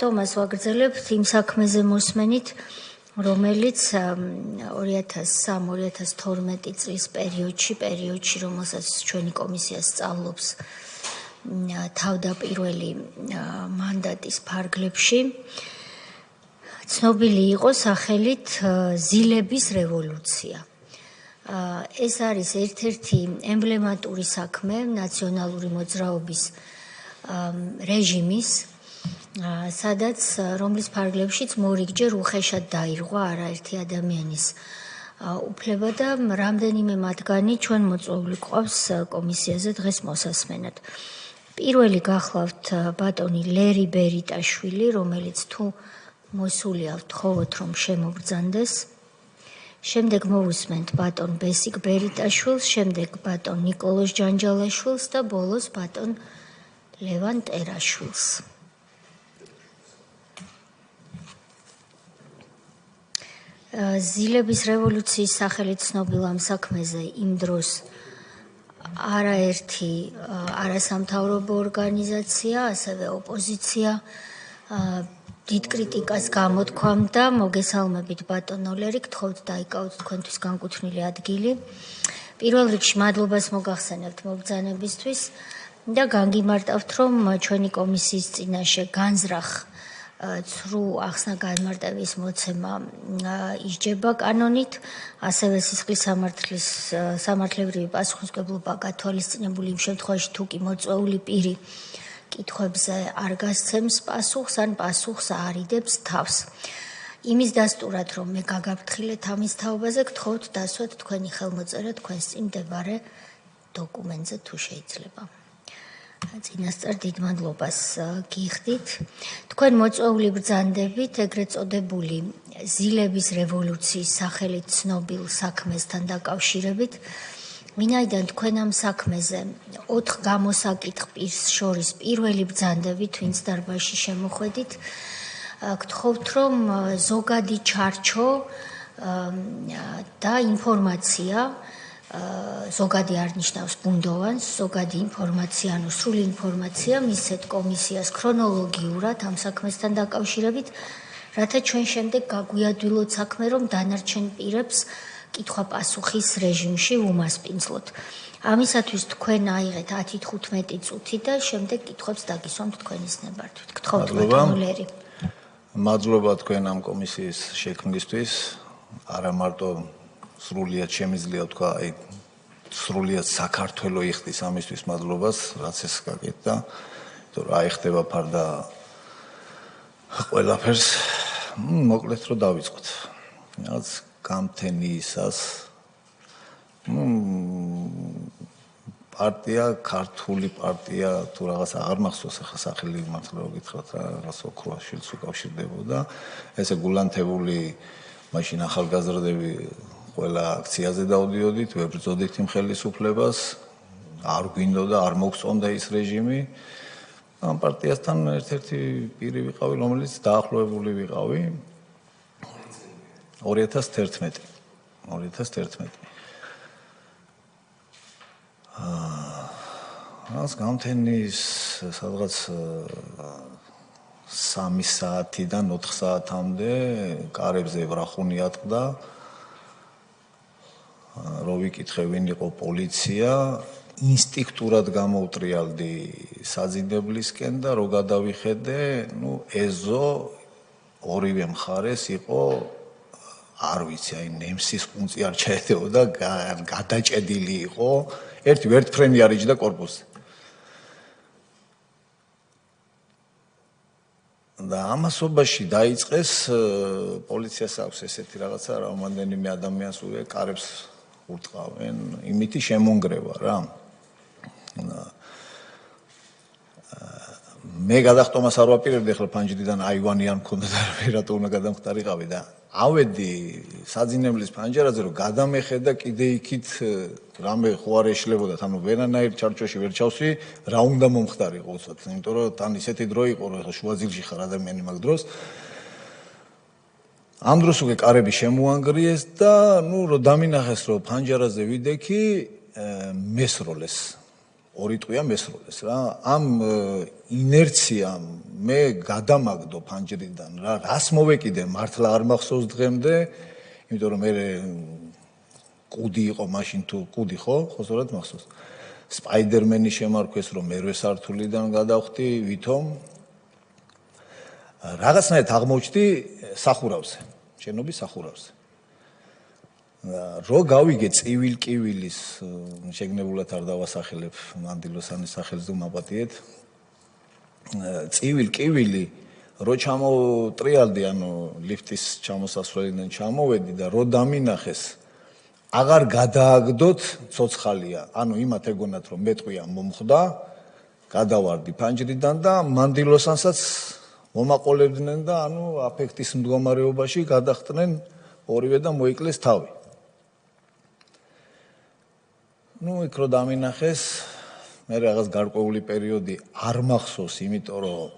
ამას ვაგრძელებთ იმ საქმეზე მოსმენით, რომელიც 2003-2012 წლის პერიოდში, რომელსაც ჩვენი კომისია სწავლობს თავდაპირველი მანდატის ფარგლებში, ცნობილი იყო სახელით ზილების რევოლუცია. ეს არის ერთ-ერთი ემბლემატური საქმე ნაციონალური მოძრაობის რეჟიმის, რომლის ფარგლებშიც მორიგჯერ უხეშად დაირღვა არაერთი ადამიანის უფლება და რამდენიმე მათგანი ჩვენ მოწვეული გვყავს კომისიაზე დღეს მოსასმენად. პირველი გახლავთ ბატონი ლერი ბერიტაშვილი, რომელიც თუ მოსულია ვთხოვოთ რომ შემოგბრძანდეს. შემდეგ მოვუსმენთ ბატონ ბესიკ ბერიტაშვილს, შემდეგ ბატონ ნიკოლოზ ჯანჯალაშვილს და ბოლოს ბატონ ლევან ტერაშვილს. ზილების რევოლუციის სახელით ცნობილ ამ საქმეზე იმ დროს არაერთი არასამთავრობო ორგანიზაცია, ასევე ოპოზიცია დიდ კრიტიკას გამოთქვამდა. მოგესალმებით ბატონო ლერი, გთხოვთ დაიკავოთ თქვენთვის განკუთვნილი ადგილი. პირველ რიგში მადლობას მოგახსენებთ მობრძანებისთვის და განგიმარტავთ, რომ ჩვენი კომისიის წინაშე განზრახ ცრუ ახსნა განმარტების მოცემა ისჯება კანონით, ასევე სისხლის სამართლებრივი პასუხისმგებლობა გათვალისწინებული იმ შემთხვევაში, თუ კი მოწვეული პირი კითხვებზე არ გასცემს პასუხს ან პასუხს არიდებს თავს. იმის დასტურად, რომ მე გაგაფრთხილეთ ამის თაობაზე, გთხოვთ დასვათ თქვენი ხელმოწერა თქვენს წინ მდებარე დოკუმენტზე თუ შეიძლება. წინასწარ დიდ მადლობას გიხდით. თქვენ მოწვეული ბრძანდებით ეგრეთ წოდებული ზილების რევოლუციის სახელით ცნობილ საქმესთან დაკავშირებით, ვინაიდან თქვენ ამ საქმეზე 4 გამოსაკითხ პირს შორის პირველი ბრძანდებით, ვინც დარბაზში შემოხვედით, გთხოვთ რომ ზოგადი ჩარჩო და ინფორმაცია, ზოგადი არ ნიშნავს ბუნდოვანს, ზოგადი ინფორმაცია, ანუ სრული ინფორმაცია მისცეთ კომისიას ქრონოლოგიურად ამ საქმესთან დაკავშირებით, რათა ჩვენ შემდეგ გაგვიადვილოთ საქმე, რომ დანარჩენ პირებს კითხვა-პასუხის რეჟიმში უმასპინძლოთ. ამისათვის თქვენ აიღეთ 10-15 წუთი და შემდეგ კითხვებს დაგისვამთ თქვენის ნებართვით. გთხოვთ ბატონო ლერი. მადლობა თქვენ ამ კომისიის შექმნისთვის. არა მარტო სრულიად შემიძლია თქვა, სრულიად საქართველოს იხდის ამისთვის მადლობას, რაც ეს გაკეთდა. იმიტომ რომ აიხდება ფარდა ყველაფერს, მოკლედ რომ დავიწყოთ. რაც გამთენიისას პარტია, ქართული პარტია თუ რაღაც აღარ მახსოვს ახლა სახელი მართლა რომ გითხრათ რა, რაღაც ოქროაშვილს უკავშირდებოდა. ესე გულანთებული მაშინ ახალგაზრდები ყველა აქციაზე დავდიოდით, ვებრძოდით იმ ხელისუფლებას, არ გვინდოდა, არ მოგწონდა ის რეჟიმი. ამ პარტიასთან ერთ-ერთი პირი ვიყავი, რომელიც დაახლოებული ვიყავი 2011. რას გამთენის სადღაც 3 საათიდან 4 საათამდე კარებზე ვრახუნი ატყდა. რო ვიკითხე ვინ იყო პოლიცია, ინსტინქტურად გამოვტრიალდი საძინებლისკენ და რო გადავიხედე, ეზო ორივე მხარეს იყო, არ ვიცი, აი ნემსის ყუნწი არ ჩაედეოდა, გადაჭედილი იყო, ერთი ვერტფრენი არიჯდა კორპუსზე. და ამასობაში დაიწყეს პოლიციას აქვს ესეთი რაღაცა, რამდენიმე ადამიანს უე კარებს ურტყავენ, იმითი შემონგრევა რა. მე გადახტომას არ ვაპირებდი, ახლა ფანჯრიდან აივანი არ მქონდა და რატო უნდა გადამხტარიყავი და ავედი საძინებლის ფანჯარაზე, რომ გადამეხედა კიდე იქით რამე ხო არ ეშლებოდა, ანუ ვერანაირ ჩარჩოში ვერ ჩავსვი, რა უნდა მომხდარიყო უცბად, იმიტომ რომ თან ისეთი დრო იყო, რომ ახლა შუაძილში ხარ ადამიანი მაგ დროს. ამ დროს უკვე კარები შემოანგრიეს და რომ დამინახეს, რომ ფანჯარაზე ვიდექი, მესროლეს. ორი ტყვია მესროლეს რა. ამ ინერციამ მე გადამაგდო ფანჯრიდან რა. რას მოვეკიდე მართლა არ მახსოვს დღემდე, იმიტომ რომ მე კუდი იყო მაშინ თუ კუდი ხო? ხო სწორად მახსოვს. სპაიდერმენი შემარქვეს რომ მერვე სართულიდან გადავხდი ვითომ. რაღაცნაირად აღმოჩნდი სახურავზე, შენობის სახურავზე. რო გავიგე წივილ-კივილის შეგნებულად არ დავასახელებ მანდილოსანის სახელს და მაპატიეთ. წივილ-კივილი რო ჩამოტრიალდი, ანუ ლიფტის ჩამოსასვლელიდან ჩამოვედი და რო დამინახეს, აღარ გადააგდოთ ცოცხალია. ანუ იმათ ეგონათ რომ მეტყვია მომხდა, გადავარდი ფანჯრიდან და მანდილოსანსაც მომაყოლებდნენ და ანუ აფექტის მდგომარეობაში გადახტნენ ორივე და მოიკლეს თავი. იქ რო დამინახეს, მე რაღაც გარკვეული პერიოდი არ მახსოვს, იმიტომ რომ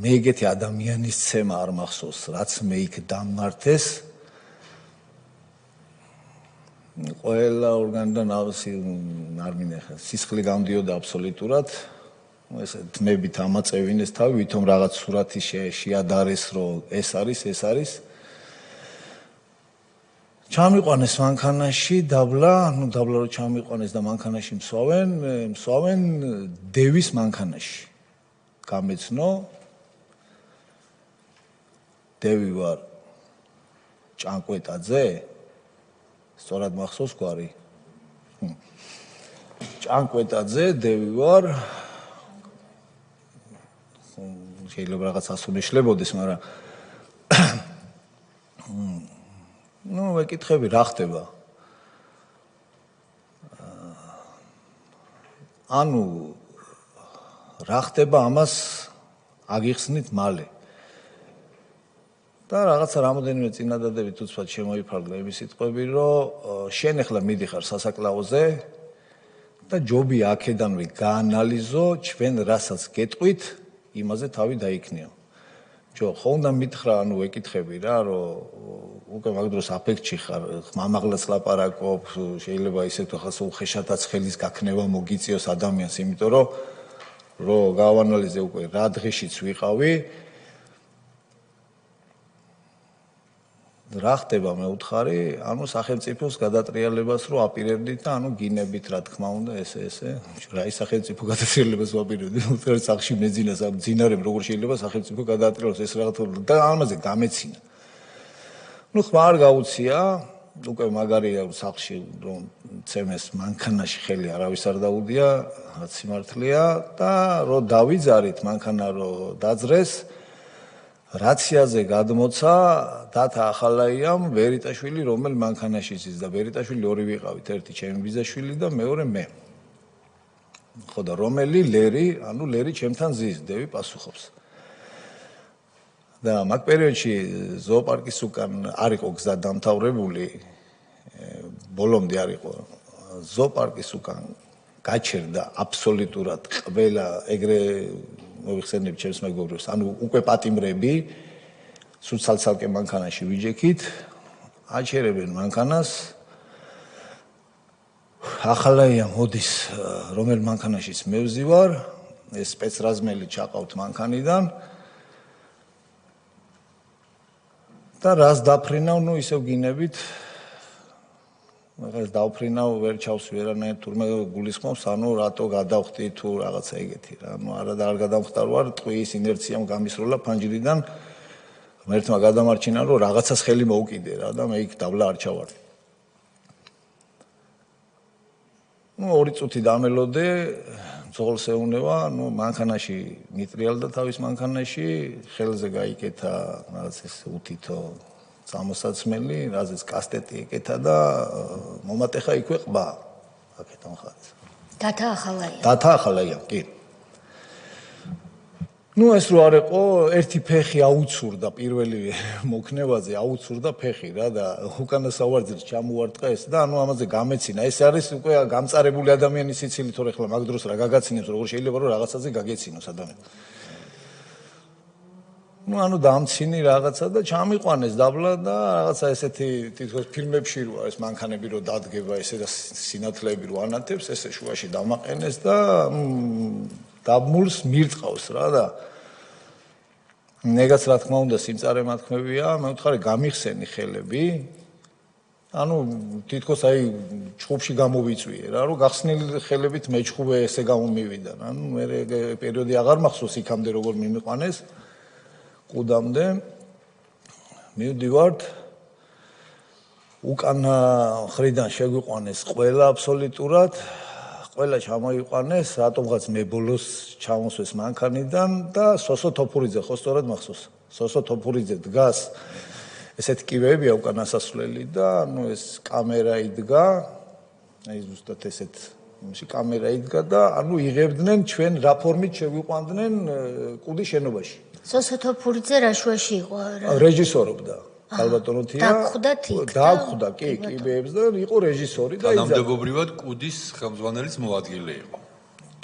მე ეგეთი ადამიანის ცემა არ მახსოვს, რაც მე იქ დამმართეს. ყველა ორგანოდან არ მინახა, სისხლი გამდიოდა აბსოლუტურად. ესე თმებით ამაწევინეს თავი, ვითომ რაღაც სურათი შეადარეს, რომ ეს არის. ჩამიყვანეს მანქანაში დაბლა, დაბლა რო ჩამიყვანეს და მანქანაში მსვავენ დევის მანქანაში. გამეცნო დევი ვარ ჭანკვეტაძე, სწორად მახსოვს გვარი. ჭანკვეტაძე დევი ვარ. შეიძლება რაღაც ასუნიშლებოდეს, მაგრამ ვეკითხები რა ხდება. ანუ რა ხდება ამას აგიხსნით მალე. და რაღაცა რამოდენიმე წინადადებით უცბად შემოიფარგლა იმის სიტყვები, რომ შენ ახლა მიდიხარ სასაკლაოზე და ჯობი აქედანვე გაანალიზო, ჩვენ რასაც გეტყვით, იმაზე თავი დაიქნიო. ხო უნდა მითხრა, ანუ ვეკითხები რა, რომ უკვე მაგ დროს აფექტში ხარ, ხმამაღლაც ლაპარაკობ, შეიძლება ისეთ ახლა უხეშადაც ხელის გაქნება მოგიწიოს ადამიანს, იმიტომ რომ გავანალიზე უკვე რა დღეშიც ვიყავი. რა ხდება მე უთხარი, ანუ სახელმწიფოს გადატრიალებას რო აპირებდით და ანუ გინებით რა თქმა უნდა ესე. რა ის სახელმწიფო გადატრიალებას ვაპირებდი, უთხარ სახში მეძინას ამ ძინარემ როგორ შეიძლება სახელმწიფო გადაატრიალოს ეს რაღაცა და ამაზე გამეცინა. ხმა არ გაუცია, უკვე მაგარია სახში რომ ცემეს მანქანაში ხელი არავის არ დაუდია, რაც სიმართლეა და რო დავიძარით მანქანა რო დაძრეს რაციაზე გადმოცა დათა ახალაიამ ვერიტაშვილი, რომელ მანქანაში ზის და ვერიტაშვილი ორი ვიყავით, ერთი ჩემი ბიძაშვილი და მეორე მე. ხო და რომელი ლერი, ანუ ლერი ჩემთან ზის, დევი პასუხობს. და მაგ პერიოდში ზოოპარკის უკან არ იყო გზა დამთავრებული, ბოლომდე არ იყო. ზოოპარკის უკან გაჩერდა აბსოლუტურად ყველა ეგრე მოვიხსენებ ჩემს მეგობრებს, ანუ უკვე პატიმრები სულცალცალკე მანქანაში ვიჯექით, აჩერებენ მანქანას. ახალაია მოდის, რომელ მანქანაშიც მე ვზივარ, ეს სპეცრაზმელი ჩაყავთ მანქანიდან. და რას დაფრინავ, ისევ გინებით. მაგას დავფრინავ, ვერ ჩავს ვერანაირ თურმე გულისხმობს, ანუ რატო გადავხდი თუ რაღაცა ეგეთი რა. არა და არ გადამხდარ ვარ, ტყვის ინერციამ გამისროლა ფანჯრიდან. ღმერთმა გადამარჩინა, რომ რაღაცას ხელი მოუკიდე რა და მე იქ დაბლა არ ჩავარდი. ორი წუთი დამელოდე, ძღოლს ეუნება, მანქანაში მიტრიალდა თავის მანქანაში, ხელზე გაიკეთა რაღაც ეს უთითო სამოსაცმელი, რაზეც კასტეტი ეკეთა და მომატეხა იქვე ყბა. აქეთან ხარეს. დათა ახალაია. დათა ახალაია, კი. ეს რო არ იყო, ერთი ფეხი აუცურდა პირველი მოქნევაზე, აუცურდა ფეხი რა და უკანა სავარძელს ჩამოვარტყა ეს და ამაზე გამეცინა. ეს არის უკვე გამწარებული ადამიანის სიცილი, თორე ხლა მაგ დროს რა გაგაცინებს, როგორ შეიძლება რომ რაღაცაზე გაგეცინოს ადამიანი. ну ანუ დამცინი რაღაცა და ჩამიყვანეს დაბლა და რაღაცა ესეთი თითქოს ფილმებში როა ეს მანქანები რო დადგება ესე და სინათლეები რო ანათებს ესე შუაში დამაყენეს და დაბმულს მირწყავს რა და ნეგაც რა თქმა უნდა სიმწარე მათქმევია მე ვთქარი გამიხსენი ხელები ანუ თითქოს აი ჩხუბში გამოვიწვიე რა რომ გახსნილი ხელებით მეჩხუბე ესე გამომივიდა ანუ მე პერიოდი აღარ მახსოვს იქამდე როგორ მიმიყვანეს კუდამდე მივდივართ უკან ხრიდან შეგვიყვანეს ყველა აბსოლუტურად ყველა ჩამოიყვანეს რატომღაც მე ბოლოს ჩამოსვეს მანქანიდან და სოსო თოფურიძე ხო სწორად მახსოვს სოსო თოფურიძე დგას ესეთ კიბეებია უკან ასასვლელი და ანუ ეს კამერა იდგა აი ზუსტად ესეთ იმში კამერა იდგა და ანუ იღებდნენ ჩვენ რა ფორმით შეგვიყვანდნენ კუდის შენობაში სოსო თოფურიძე რა შუაში იყო რა რეჟისორობდა ალბათონოთია დაახვდა კი კიბეებს და იყო რეჟისორი და თანამდებობრივად კუდის ხელმძღვანელის მოადგილე იყო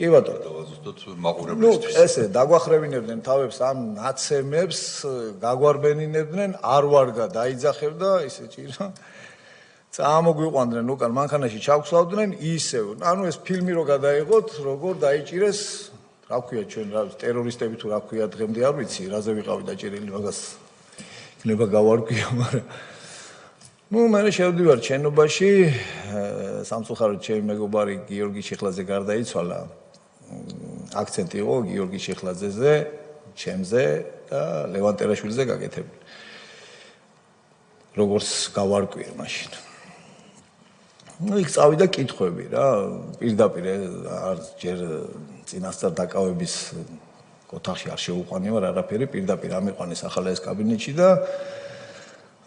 კი ბატონო ზუსტად მაყურებლისთვის ესე დაგვახრევინებდნენ თავებს ამ ნაცემებს გაგვარბენინებდნენ არ ვარგა დაიძახებდა ისე ჭირა წამოგვიყვანდნენ უკან მანქანაში ჩავქსავდნენ ისევ ანუ ეს ფილმი რო გადაიღოთ როგორ დაიჭირეს რა ქვია ჩვენ რა ტერორისტები თუ რა ქვია დღემდე არ ვიცი რაზე ვიყავი დაჭერილი მაგას იქნება გავარკვია მაგრამ ну მე შევდივარ ჩენობაში სამწუხაროდ ჩემი მეგობარი გიორგი ჩიხლაძე გარდაიცვალა აქცენტი იყო გიორგი ჩიხლაძეზე ჩემზე და ლევან ტერაშვილზე გაკეთებული როგორც გავარკვიე მაშინ ну იქ წავიდა კითხვები რა პირდაპირ არ ჯერ წინასწარ დაკავების ოთახში არ შეუყვანივა არაფერი პირდაპირ ამიყვანეს ახლა ეს კაბინეტში და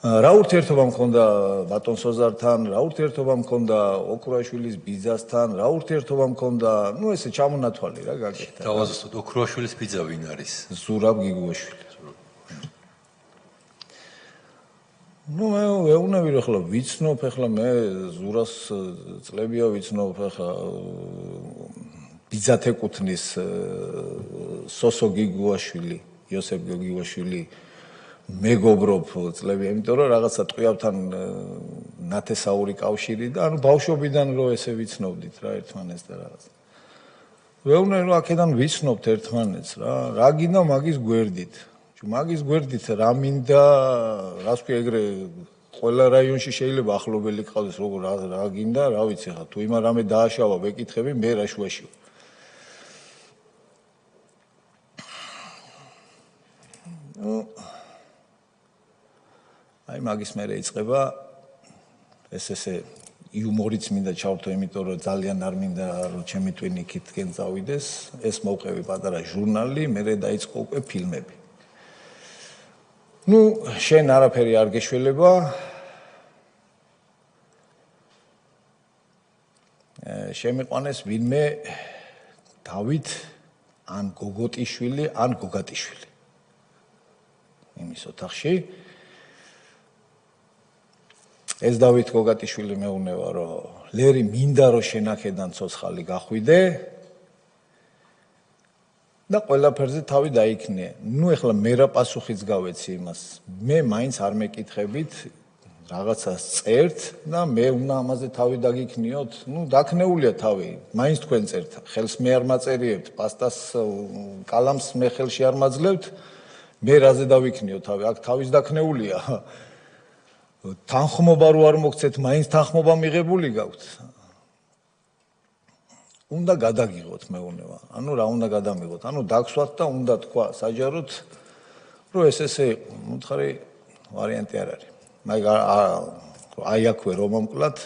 რა ურთიერთობა მქონდა ბატონ სოზართან რა ურთიერთობა მქონდა ოქროაშვილის ბიძასთან რა ურთიერთობა მქონდა ну ესე ჩამონათვალი რა გაკეთდა თავაზობთ ოქროაშვილის ბიძა ვინ არის ზურაბ გიგუაშვილი ну მე ვეუბნები რომ ახლა ვიცნობ ახლა მე ზურას წლებია ვიცნობ ახლა ბიძათ ეკუთვნის სოსო გიგუაშვილი იოსებ გიგუაშვილი მეგობრობ წლები იმიტომ რომ რაღაცა ტყვიავთან ნათესაური კავშირი და ანუ ბავშვობიდან რო ესე ვიცნობდით რა ერთმანეთს და რაღაც ვეუბნები რომ აქედან ვიცნობთ ერთმანეთს რა გინდა მაგის გვერდით მაგის გვერდით რა მინდა რას ქვია ეგრე ყველა რაიონში შეიძლება ახლობელი ყავდეს როგორ რა გინდა რა ვიცი ხა თუ იმა რამე დააშავა ვეკითხები მე რა შუაში აი მაგის მერე იწყება ესე იუმორიც მინდა ჩავთო იმიტომ რომ ძალიან არ მინდა რომ ჩემი ტვინი იქითკენ წავიდეს ეს მოვყევი პატარა ჟურნალი მერე დაიწყო უკვე ფილმები ну შენ არაფერი არ გეშველება შემიყვანეს ვინმე დავით ან გოგოტიშვილი ან გოგატიშვილი იმის ოთახში ეს დავით გოგატიშვილი მეუბნება რომ ლერი მინდა რომ შენ აქედან ცოცხალი გახვიდე და ყველაფერზე თავი დაიქნე. ნუ ეხლა მე რა პასუხიც გავეცი იმას. მე მაინც არ მეკითხებით რაღაცას წერთ და მე უნდა ამაზე თავი დაგიქნიოთ. ნუ დაქნეულია თავი. მაინც თქვენ წერთ. ხელს მე არ მაწერიებთ, პასტას კალამს მე ხელში არ მაძლევთ. მე რაზე დავიქნიო თავი? აქ თავის დაქნეულია. თანხმობა რო არ მოგცეთ, მაინც თანხმობა მიღებული გაქვთ. უნდა გადაგიღოთ მეუბნება. ანუ რა უნდა გადამიღოთ? ანუ დაგსვათ და უნდა თქვა საჯაროდ რომ ესე მოთხარი ვარიანტი არ არის. აი აქვე რომ მომკლათ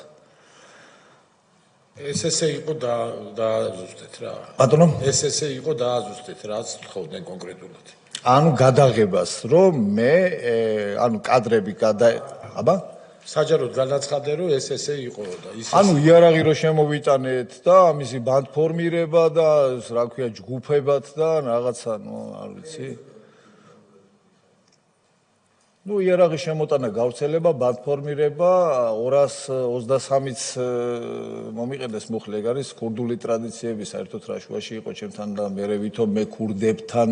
ესე იყო დააზუსტეთ რა. ბატონო, ესე იყო დააზუსტეთ რაც თხოვდნენ კონკრეტულად. ანუ გადაღებას რომ მე ანუ კადრები აბა საჯაროდ განაცხადე რომ ესე იყო და ის ანუ იარაღი რო შემოვიტანეთ და ამისი ბანდფორმირება და რა ქვია ჯგუფებად და რაღაცა ნუ არ ვიცი ნუ იარაღი შემოტანა გავრცელება ბანდფორმირება 223-იც მომიყენეს მუხლი ეგ არის ქურდული ტრადიციები საერთოდ რაშუაში იყო ჩემთან და მე ვითომ მე ქურდებთან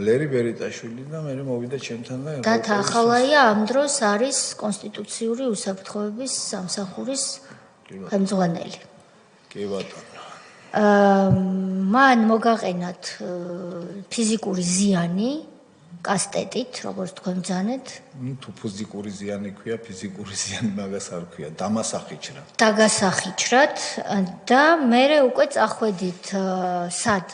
ლერი ბერიტაშვილი და მე მოვიდა ჩემთან და დათა ახალაია ამ დროს არის კონსტიტუციური უსაფრთხოების სამსახურის ხელმძღვანელი. კი ბატონო. მან მოგაყენათ ფიზიკური ზიანი კასტეტით, როგორც თქვენ ბრძანეთ. თუ ფიზიკური ზიანი ქვია, ფიზიკური ზიანი მაგას არ ქვია, დამასახიჩრა. დაგასახიჩრათ და მე უკვე წახვედით სად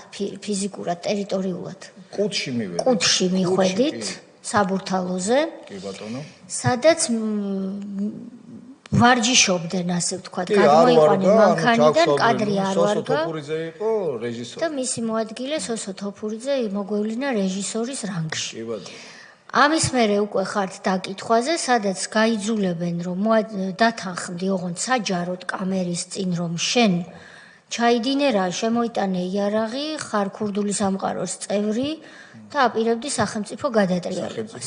ფიზიკურად, ტერიტორიულად. კუთში მივედით. კუთში მიხვედით, საბურთალოზე. კი ბატონო. სადაც ვარჯიშობდნენ, ასე ვთქვათ, გადმოიყვანენ მანქანიდან, კადრი არ ვარგა. სოსო თოფურიძე იყო რეჟისორი. და მისი მოადგილე სოსო თოფურიძე მოგვევლინა რეჟისორის რანგში. კი ბატონო. ამის მერე უკვე ხართ დაკითხვაზე, სადაც გაიძულებენ, რომ დათანხმდი ოღონდ საჯაროდ კამერის წინ, რომ შენ ჩაიდინე რა, შემოიტანე იარაღი, ხარ ქურდული სამყაროს წევრი და აპირებდი სახელმწიფო გადატრიალებას.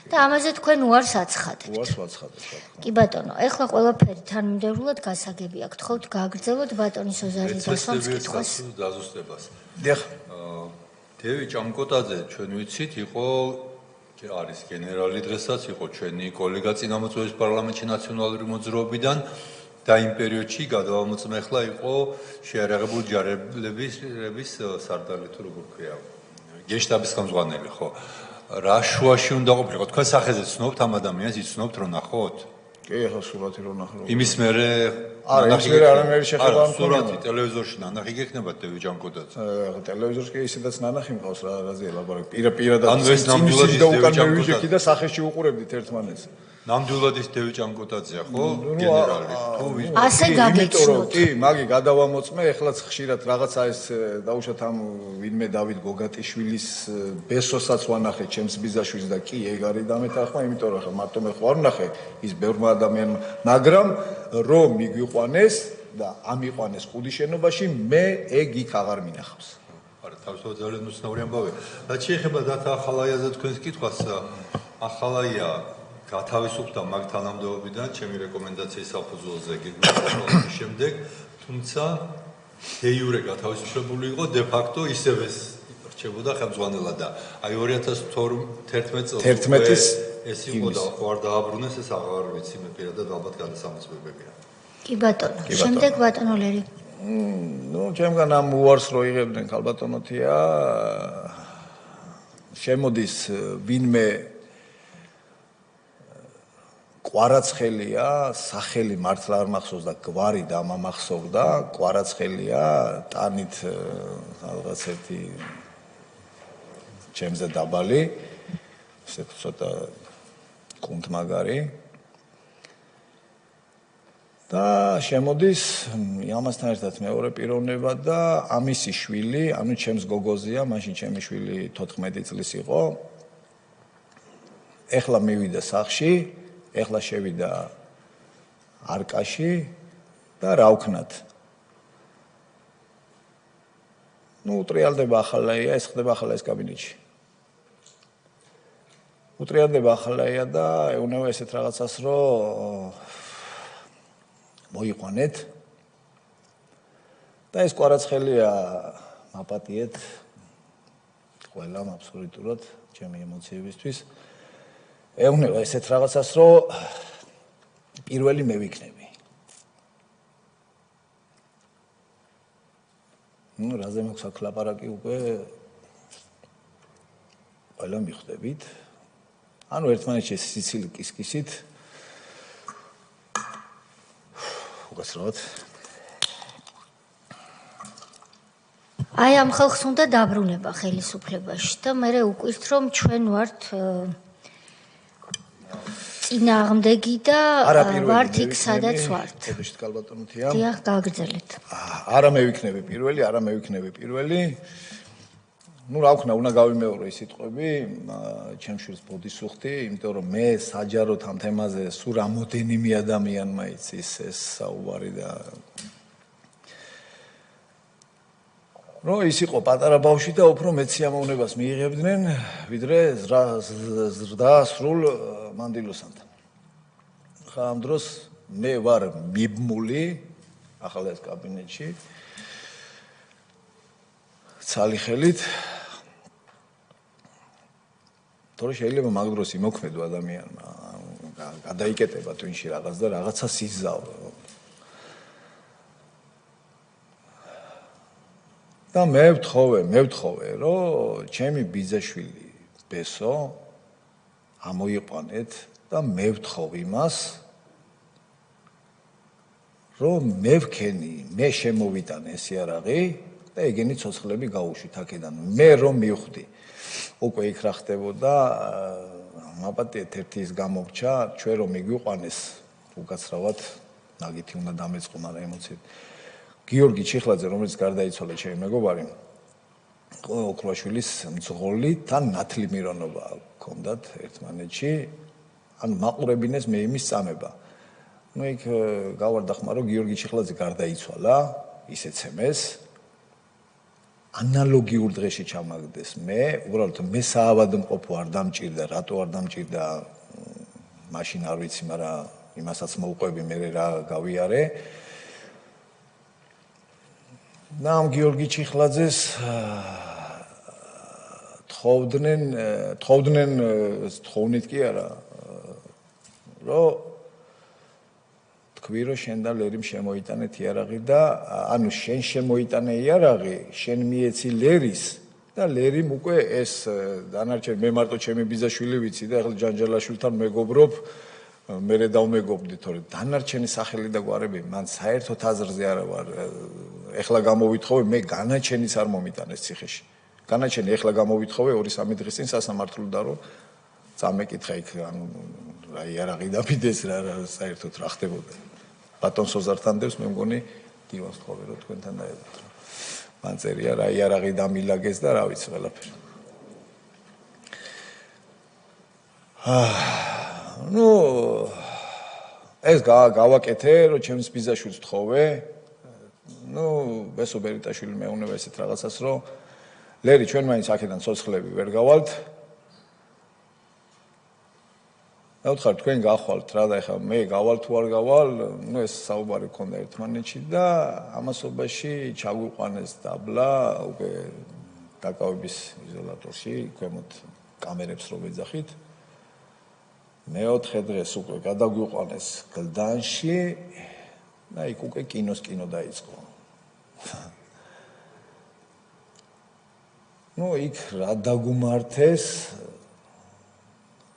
და ამაზე თქვენ უარს აცხადებთ. უარს ვაცხადებ. კი ბატონო, ეხლა ყველაფერი თანმიმდევრულად გასაგებია. გთხოვთ გააგრძელოთ ბატონის ოზარის დასვამს კითხვას. დაზუსტებას. დიახ. დევი ჭამკოტაძე, ჩვენ ვიცით, იყო არის გენერალი დღესაც, იყო ჩვენი კოლეგა წინამოწვევის პარლამენტში ნაციონალური მოძრაობიდან და იმ პერიოდში გადავამოწმეხლა იყო შეიარაღებული ჯარების სარდალი თუ როგორ ქვია. გენშტაბის ხელმძღვანელი, ხო? რა შუაში უნდა ყოფილიყო? თქვენ სახეზე ცნობთ ამ ადამიანს, იცნობთ რომ ნახოთ? კი, ახლა სურათი რომ ნახე. იმის მერე არა, იმის მერე არანაირი შეხება არ მქონია. სურათი ტელევიზორში ნანახი გექნება დევი ჭამკოტაძე. ტელევიზორში კი ისედაც ნანახი მყავს რა რაზეა ლაპარაკი. პირადად ანუ ეს ნამდვილად ის დევი ჭამკოტაძე და სახეში უყურებდით ერთმანეთს. ნამდვილად ის დევი ჭამკოტაძეა, ხო? გენერალი. თუ ვის ასე გაგეცნოთ. კი, მაგი გადავამოწმე, ეხლაც ხშირად რაღაცა ეს დაუშვათ ამ ვინმე დავით გოგატიშვილის ბესოსაც ვანახე, ჩემს ბიზაშვილს და კი ეგ არის დამეთანხმა, იმიტომ რომ ხა მარტო მე ხوار ვნახე ის ბევრმა ადამიანმა, მაგრამ რომ მიგვიყვანეს და ამიყვანეს ყუდის შენობაში, მე ეგ იქ აღარ მინახავს. არა, თავისუფლად ძალიან უცნაური ამბავია. რაც შეეხება დათა ახალაიაზე თქვენს კითხვას, ახალაია გათავისუფლდა მაგ თანამდებობიდან ჩემი რეკომენდაციის საფუძველზე გიგმის შემდეგ, თუმცა დე იურე გათავისუფლებული იყო, დე ფაქტო ისევე რჩებოდა ხელმძღვანელად და აი 2011 წელს ეს იყო და ხوار დააბრუნეს, ეს აღარ ვიცი, მე პირადად ალბათ გადასამოწმებებია. კი ბატონო, შემდეგ ბატონო ლერი. ნუ ჩემგან ამ უარს რო იღებდნენ ქალბატონოთია, შემოდის ვინმე კვარაცხელია, სახელი მართლა არ მახსოვს და გვარი დამამახსოვდა, კვარაცხელია, ტანით რაღაც ერთი ჩემზე დაბალი, ესე ცოტა კუნთმაგარი. და შემოდის ამასთან ერთად მეორე პიროვნება და ამისი შვილი, ანუ ჩემს გოგოზია, მაშინ ჩემი შვილი 14 წლის იყო. ეხლა მივიდა სახლში, ეხლა შევიდა არკაში და რა ვქნათ. ნუ უტრიალდება ახალაია, ეს ხდება ახალაის კაბინეტში. უტრიალდება ახალაია და ეუნება ესეთ რაღაცას, რომ მოიყვანეთ და ეს კვარაცხელია მაპატიეთ ყველამ აბსოლუტურად ჩემი ემოციებისთვის ეუნება ესეთ რაღაცას რომ პირველი მე ვიქნები ნუ რაზე მაქვს აქ ლაპარაკი უკვე ყველა მიხვდებით ანუ ერთმანეთში სიცილი კისკისით გასროთ აი ამ ხალხს უნდა დაბრუნება ხელისუფლებაში და მე ვუკვირთ რომ ჩვენ ვართ წინააღმდეგი და ვართ იქ სადაც ვართ. ებიშთ კალბატონოთია. დიახ, გააგრძელეთ. არა მე ვიქნები პირველი. ნუ რა ვქნა, უნდა გავიმეორო ის სიტყვები, ჩემს შვილს ბოდიშს ვხდი, იმიტომ რომ მე საჯაროდ ამ თემაზე სულ რამოდენიმე ადამიანმა იცის ეს საუბარი და რო ის იყო პატარა ბავშვი და უფრო მეც სიამოვნებას მიიღებდნენ, ვიდრე ზრდა სრულ მანდილოსანთან. ხა ამ დროს მე ვარ მიბმული ახალგაზრდა კაბინეტში. ცალი ხელით თორე შეიძლება მაგ დროს იმოქმედო ადამიანმა, გადაიკეტება twin-ში რაღაც და რაღაცას იზავო. და მე ვთხოვე, რომ ჩემი ბიძაშვილი ბესო ამოიყვანეთ და მე ვთხოვ იმას, რომ მე ვქენი, მე შემოვიტანე ეს იარაღი და ეგენი ცოცხლები გაუშვით აქედან. მე რომ მივხვდი, უკვე იქ რა ხდებოდა, მაპატიეთ ერთი ის გამორჩა, ჩვენ რომ მიგვიყვანეს, უკაცრავად ნაგითი უნდა დამეწყო, მაგრამ ემოციები. გიორგი ჩიხლაძე, რომელიც გარდაიცვალა ჩემი მეგობარი, ოქროაშვილის მძღოლი თან ნათლი მირონობა ჰქონდათ ერთმანეთში, ან მაყურებინეს მე იმის წამება. ნუ იქ გავარდახმა, რომ გიორგი ჩიხლაძე გარდაიცვალა, ისეც ემეს ანალოგიურ დღეში ჩამაგდეს მე, უბრალოდ მე საავადმყოფო არ დამჭირდა, რატო არ დამჭირდა, მაშინ არ ვიცი, მაგრამ იმასაც მოუყვები მე რა გავიარე. და ამ გიორგი ჩიხლაძეს თხოვდნით კი არა, რომ თქვი რომ შენ და ლერიმ შემოიტანეთ იარაღი და ანუ შენ შემოიტანე იარაღი, შენ მიეცი ლერის და ლერიმ უკვე ეს დანარჩენ მე მარტო ჩემი ბიძაშვილი ვიცი და ახლა ჯანჯალაშვილთან მეგობრობ, მე დავმეგობდი, თორე დანარჩენი სახელი და გვარები მან საერთოდ აზრზე არა ვარ. ეხლა გამოვითხოვე, მე განაჩენიც არ მომიტანეს ციხეში. განაჩენი ეხლა გამოვითხოვე 2-3 დღის წინ სასამართლოდან რომ წამეკითხა იქ ანუ რა იარაღი დაფიდეს რა საერთოდ რა ხდებოდა. ბატონ სოზართან დევს მე მგონი დივანს თხოვე რომ თქვენთან დაედოთ. მან წერია რა იარაღი დამილაგეს და რა ვიცი ყველაფერი. ნუ ეს გავაკეთე რომ ჩემს ბიძაშვილს თხოვე. ნუ ბესო ბერიტაშვილი მეუნება ესეთ რაღაცას რომ ლერი ჩვენ მაინც აქედან ცოცხლები ვერ გავალთ. და ვთქვათ თქვენ გახვალთ რა და ეხლა მე გავალ თუ არ გავალ, ნუ ეს საუბარი ქონდა ერთმანეთში და ამასობაში ჩაგვიყვანეს დაბლა უკვე დაკავების იზოლატორში, ქვემოთ კამერებს რო ვეძახით. მეოთხე დღეს უკვე გადაგვიყვანეს გლდანში და იქ უკვე კინო დაიწყო. ნუ იქ რა დაგუმართეს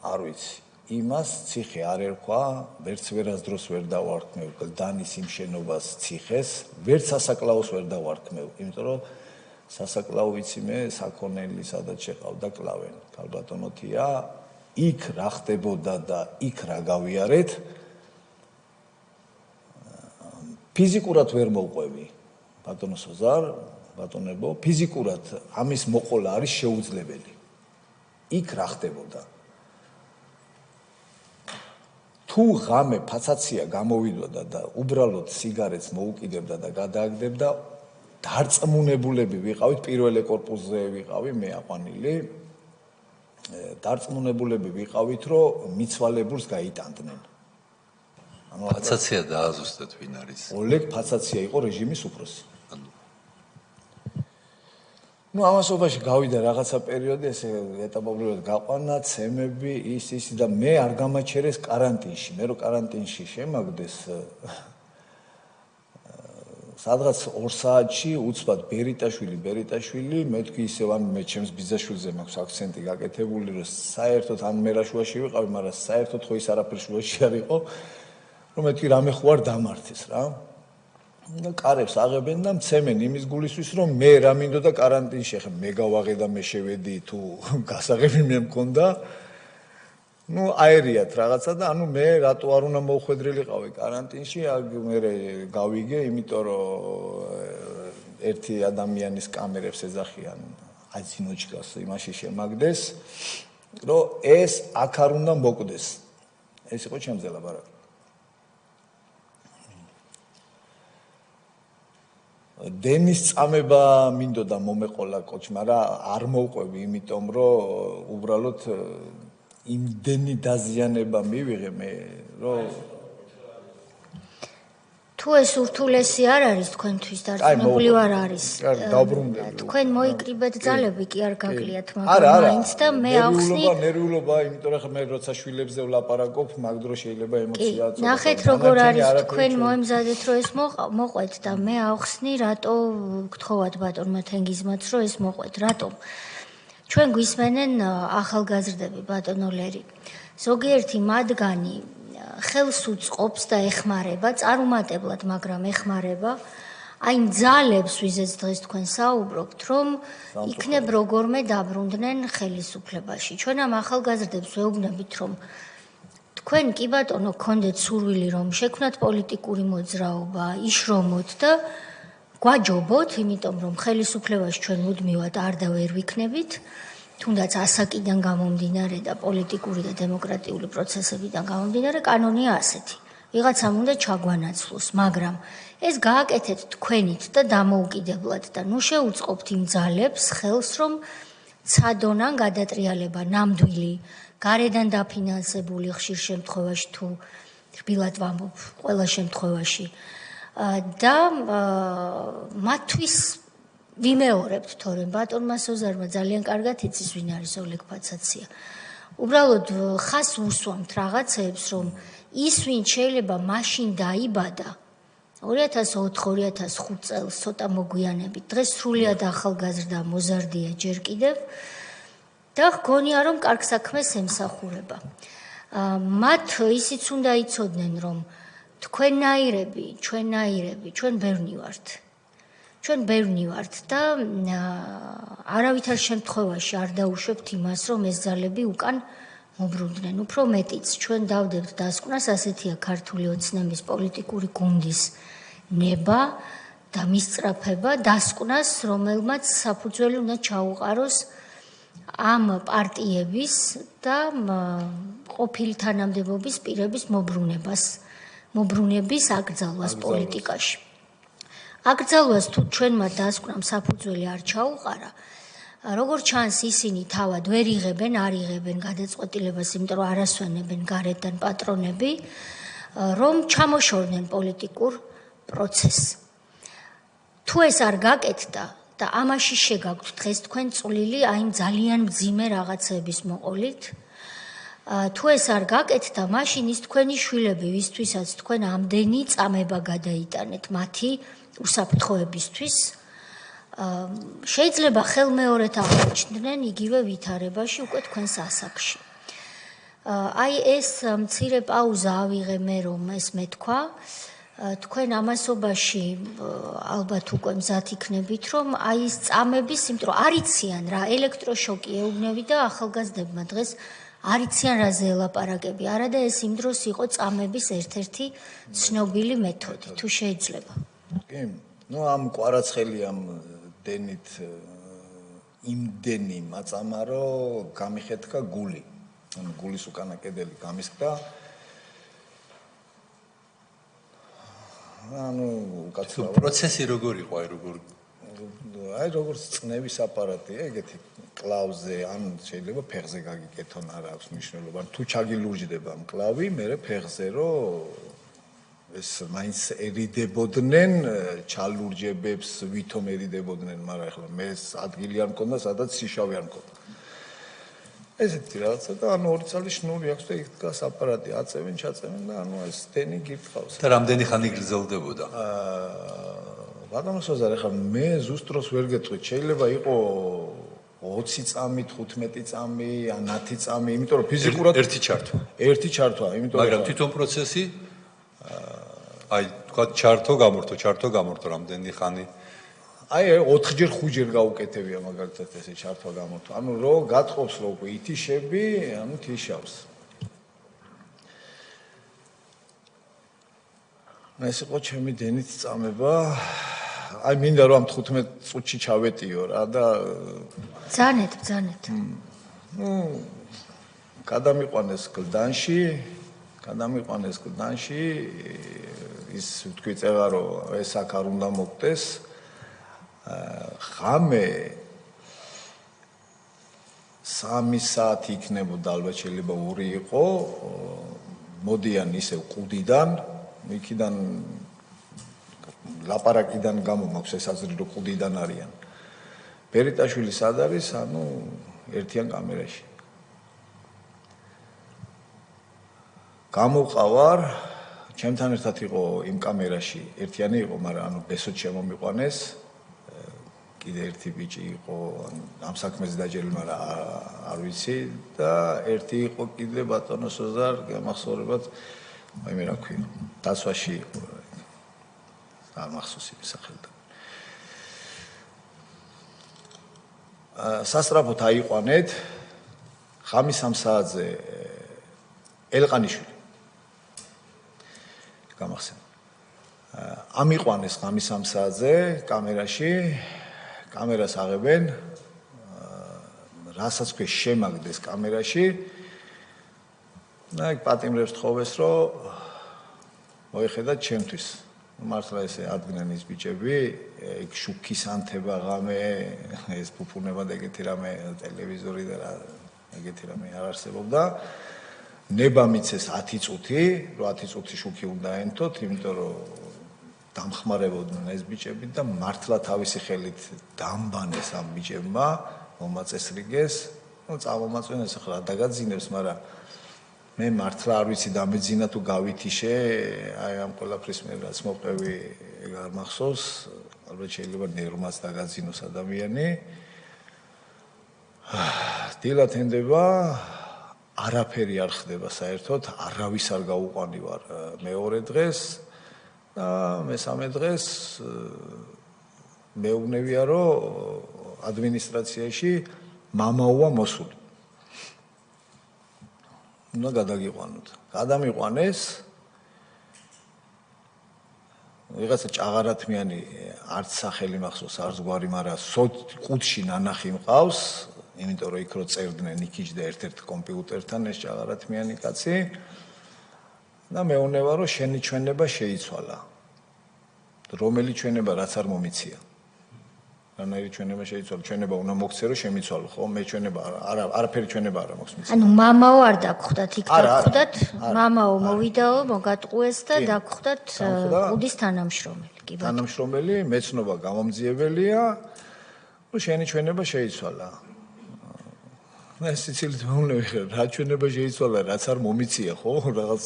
არ ვიცი. იმას ციხე არ ერქვა, ვერც ვერასდროს ვერ დავარქმევ გლდანის იმ შენობას ციხეს, ვერც სასაკლაოს ვერ დავარქმევ, იმიტომ რომ სასაკლაო ვიცი მე საქონელი სადაც შეყავდა კლავენ, ქალბატონოთია, იქ რა ხდებოდა და იქ რა გავიარეთ, ფიზიკურად ვერ მოვყვევი, ბატონო სოზარ, ბატონებო, ფიზიკურად ამის მოყოლა არის შეუძლებელი. იქ რა ხდებოდა? თუ ღამე ფაცაცია გამოვიდოდა და უბრალოდ სიგარეტს მოუკიდებდა და გადააგდებდა, დარწმუნებულები ვიყავით, პირველ კორპუსზე ვიყავი მე აყვანილი, დარწმუნებულები ვიყავით, რომ მიცვალებულს გაიტანდნენ. ფაცაცია დააზუსტეთ ვინ არის? ოლეგ ფაცაცია იყო რეჟიმის უფროსი. ნუ ამასობაში გავიდა რაღაცა პერიოდი, ესე ეტაპობრივად გაყვანა, ცემები, ის და მე არ გამაჩერეს კარანტინში. მე რო კარანტინში შემაგდეს სადღაც 2 საათში უცბად ბერიტაშვილი, მე თქვი ისევ ან მე ჩემს ბიძაშვილზე მაქვს აქცენტი გაკეთებული, რომ საერთოდ ან მე რა შუაში ვიყავი, მაგრამ საერთოდ ხო ის არაფერ შუაში არ იყო, რომ მე თქვი რამე ხო არ დამართეს რა. და კარებს აღებენ და მცემენ იმის გულისთვის, რომ მე რა მინდოდა კარანტინში, ახლა მე გავაღე და მე შევედი თუ გასაღები მე მქონდა. ნუ აერიათ რაღაცა და ანუ მე რატო არ უნდა მოუხვედრილიყავი კარანტინში, მე გავიგე, იმიტომ რომ ერთი ადამიანის კამერებს ეძახიან აძინოჩკას იმაში შემაგდეს, რომ ეს აქ არ უნდა მოკვდეს. ეს იყო ჩემზე ლაბარაკი. დენის წამება მინდოდა მომეყოლა კოჩ, მაგრამ არ მოვყვევი, იმიტომ რომ უბრალოდ იმდენი დაზიანება მივიღე მე, რომ თუ ეს ურთულესი არ არის თქვენთვის დარწმუნებული არ არის. დაუბრუნდები. თქვენ მოიკრიბეთ ძალები კი არ გაკლიათ, მაგრამ მაინც და მე ახსნი ნერვიულობა, იმიტომ რომ მე როცა შვილებზე ვლაპარაკობ, მაგ დროს შეიძლება ემოცია წავა. ნახეთ როგორ არის თქვენ მოემზადეთ რომ ეს მოყვეთ და მე ახსნი რატო გთხოვათ ბატონმა თენგიზმაც რომ ეს მოყვეთ, რატომ? ჩვენ გვისმენენ ახალგაზრდები ბატონო ლერი. ზოგიერთი მათგანი ხელს უწყობს და ეხმარება, წარუმატებლად, მაგრამ ეხმარება. აი ძალებს, ვიზეც დღეს თქვენ საუბრობთ, რომ იქნებ როგორმე დაბრუნდნენ ხელისუფლებაში. ჩვენ ამ ახალგაზრდებს ვეუბნებით, რომ თქვენ კი ბატონო გქონდეთ სურვილი, რომ შექმნათ პოლიტიკური მოძრაობა, იშრომოთ და გვაჯობოთ, იმიტომ რომ ხელისუფლებაში ჩვენ მუდმივად არ და ვერ ვიქნებით. თუნდაც ასაკიდან გამომდინარე და პოლიტიკური და დემოკრატიული პროცესებიდან გამომდინარე, კანონია ასეთი. ვიღაცამ უნდა ჩაგვანაცვლოს, მაგრამ ეს გააკეთეთ თქვენით და დამოუკიდებლად და ნუ შეუწყობთ იმ ძალებს ხელს, რომ ცადონან გადატრიალება ნამდვილი, გარედან დაფინანსებული ხშირ შემთხვევაში თუ რბილად ვამბობ, ყველა შემთხვევაში და მათთვის ვიმეორებთ, თორემ ბატონმა სოზარმა ძალიან კარგად იცის, ვინ არის ოლეგ ფაცაცია. უბრალოდ ხას უსვამთ რაღაცეებს, რომ ის ვინ შეიძლება მაშინ დაიბადა 2004-2005 წელს ცოტა მოგვიანებით, დღეს სრულიად ახალგაზრდა მოზარდია ჯერ კიდევ და გონია რომ კარგ საქმეს ემსახურება. მათ ისიც უნდა იცოდნენ, რომ თქვენნაირები, ჩვენ ბევრი ვართ. ჩვენ ბევრი ვართ და არავითარ შემთხვევაში არ დაუშვებთ იმას, რომ ეს ძალები უკან მობრუნდნენ. უფრო მეტიც, ჩვენ დავდებთ დასკვნას, ასეთია ქართული ოცნების პოლიტიკური გუნდის ნება და მისწრაფება, დასკვნას, რომელმაც საფუძველი უნდა ჩაუყაროს ამ პარტიების და ყოფილი თანამდებობის პირების მობრუნების აკრძალვას პოლიტიკაში. აკრძალვას თუ ჩვენმა დასკვნამ საფუძველი არ ჩაუყარა, როგორც ჩანს ისინი თავად ვერ არ იღებენ გადაწყვეტილებას, იმიტომ რომ არ ასვენებენ გარედან პატრონები, რომ ჩამოშორდნენ პოლიტიკურ პროცესს. თუ ეს არ გაკეთდა და ამაში შეგაქვთ დღეს თქვენ წვლილი აი ძალიან მძიმე რაღაცების მოყოლით, თუ ეს არ გაკეთდა, მაშინ ის თქვენი შვილები, ვისთვისაც თქვენ ამდენი წამება გადაიტანეთ მათი უსაფრთხოებისთვის, შეიძლება ხელმეორედ აღმოჩნდნენ იგივე ვითარებაში უკვე თქვენს ასაკში. აი ეს მცირე პაუზა ავიღე მე რომ ეს მეთქვა, თქვენ ამასობაში ალბათ უკვე მზად იქნებით, რომ აი ეს წამების, იმიტომ რომ არიციან რა, ელექტროშოკი ეუბნები და ახალგაზრდებმა დღეს არიციან რაზე ელაპარაკები, არა და ეს იმ დროს იყო წამების ერთ-ერთი ცნობილი მეთოდი, თუ შეიძლება. კი, ნუ ამ კვარაცხელი ამ დენით იმდენი მაწამა, რომ გამიხეთქა გული. ანუ გულის უკანა კედელი გამისხდა. ანუ უკაცრავად პროცესი როგორ იყო, აი როგორც წნევის აპარატი, ეგეთი კლავზე, ან შეიძლება ფეხზე გაგიკეთონ, არა აქვს მნიშვნელობა. თუ ჩაგილურჯდება მკლავი, მერე ფეხზე რომ ეს მაინც ერიდებოდნენ ჩალურჯებებს, ვითომ ერიდებოდნენ, მაგრამ ახლა მე ადგილი არ მქონდა, სადაც სიშავი არ მქონდა. ესეთი რაღაცა და ანუ 2 წელი შნური აქვს და იქ დგას აპარატი, აწევენ, ჩაწევენ და ანუ ეს დენი გირთყავს. და რამდენი ხანი გრძელდებოდა? ბატონო სოზარ, ახლა მე ზუსტ დროს ვერ გეტყვით, შეიძლება იყო 20 წამი, 15 წამი, ან 10 წამი, იმიტომ რომ ფიზიკურად ერთი ჩართვა, იმიტომ რომ მაგრამ თვითონ პროცესი აი თქვა ჩართო გამორთო რამდენი ხანი? აი 4-ჯერ 5-ჯერ გაუკეთებია მაგალითად ესე ჩართვა გამორთო. ანუ რო გათხოვს რო უკვე ითიშები, ანუ თიშავს. ეს იყო ჩემი დენით წამება. აი მინდა რომ ამ 15 წუთში ჩავეტიო რა და ბძანეთ. ნუ გადამიყვანეს გლდანში, ის თქვი წეღა რომ ეს აქ არ უნდა მოკდეს. ხამე 3 საათი იქნებოდა, ალბათ შეიძლება 2 იყო. მოდიან ისევ ყუდიდან, იქიდან ლაპარაკიდან გამო მაქვს ესაზრი რომ ყუდიდან არიან. ბერიტაშვილი სად არის? ანუ ერთიან კამერაში. გამოვყავარ, ჩემთან ერთად იყო იმ კამერაში, ერთიანი იყო, მაგრამ ანუ ბესოთ შემომიყვანეს. კიდე ერთი ბიჭი იყო, ამ საქმეზე დაჯერილი, მაგრამ არ ვიცი და ერთი იყო კიდე ბატონო სოზარ, გამახსოვრებად, აი მე რა ქვია, დაცვაში იყო. არ მახსოვს იმის სახელიდან. სასწრაფოდ აიყვანეთ ღამის 3 საათზე ელყანიშვილი. გამახსენე. ამიყვანეს ღამის 3 საათზე კამერაში, კამერას აღებენ, რასაც ქვია შემაგდეს კამერაში. და იქ პატიმრებს თხოვეს, რომ მოიხედათ ჩემთვის. მართლა ესე ადგენენ ის ბიჭები, იქ შუქის ანთება ღამე, ეს ფუფუნება და ეგეთი რამე ტელევიზორი და რა ეგეთი რამე არ არსებობდა. ნება მიცეს 10 წუთი, რომ 10 წუთი შუქი უნდა ენთოთ, იმიტომ რომ დამხმარებოდნენ ეს ბიჭები და მართლა თავისი ხელით დამბანეს ამ ბიჭებმა, მომაწესრიგეს, ну წამომაწვენეს ახლა დაგაძინებს, მაგრამ მე მართლა არ ვიცი დამეძინა თუ გავითიშე, აი ამ ყველაფრის მე რაც მოყვევი ეგ არ მახსოვს, ალბათ შეიძლება ნერვმაც დაგაძინოს ადამიანი. დილად ენდება, არაფერი არ ხდება საერთოდ, არავის არ გაუყვანივარ მეორე დღეს და მესამე დღეს მეუბნებია, რომ ადმინისტრაციაში მამაოა მოსული. უნდა გადაგიყვანოთ. გადამიყვანეს. ვიღაცა ჭაღარათმიანი არც სახელი მახსოვს, არც გვარი, მაგრამ ყუთში ნანახი მყავს, იმიტომ რომ იქ რო წერდნენ იქიჯ და ერთ-ერთ კომპიუტერთან ეს ჭაღარათმიანი კაცი და მეუბნება, რომ შენი ჩვენება შეიცვალა. რომელი ჩვენება რაც არ მომიცია. რანაირი ჩვენება შეიცვალა, ჩვენება უნდა მოგცე რომ შემიცვალო, ხო? მე ჩვენება არაფერი ჩვენება არ მაქვს მიცი. ანუ მამაო არ დაგხვდათ, იქ დაგხვდათ, მამაო მოვიდაო, მოგატყუეს და დაგხვდათ ყუდის თანამშრომელი, კი ბატონო. თანამშრომელი, მეცნობა გამომძიებელია, რომ შენი ჩვენება შეიცვალა. მე სიცილით მეუბნები, რა ჩვენება შეიცვალა, რაც არ მომიცია, ხო? რაღაც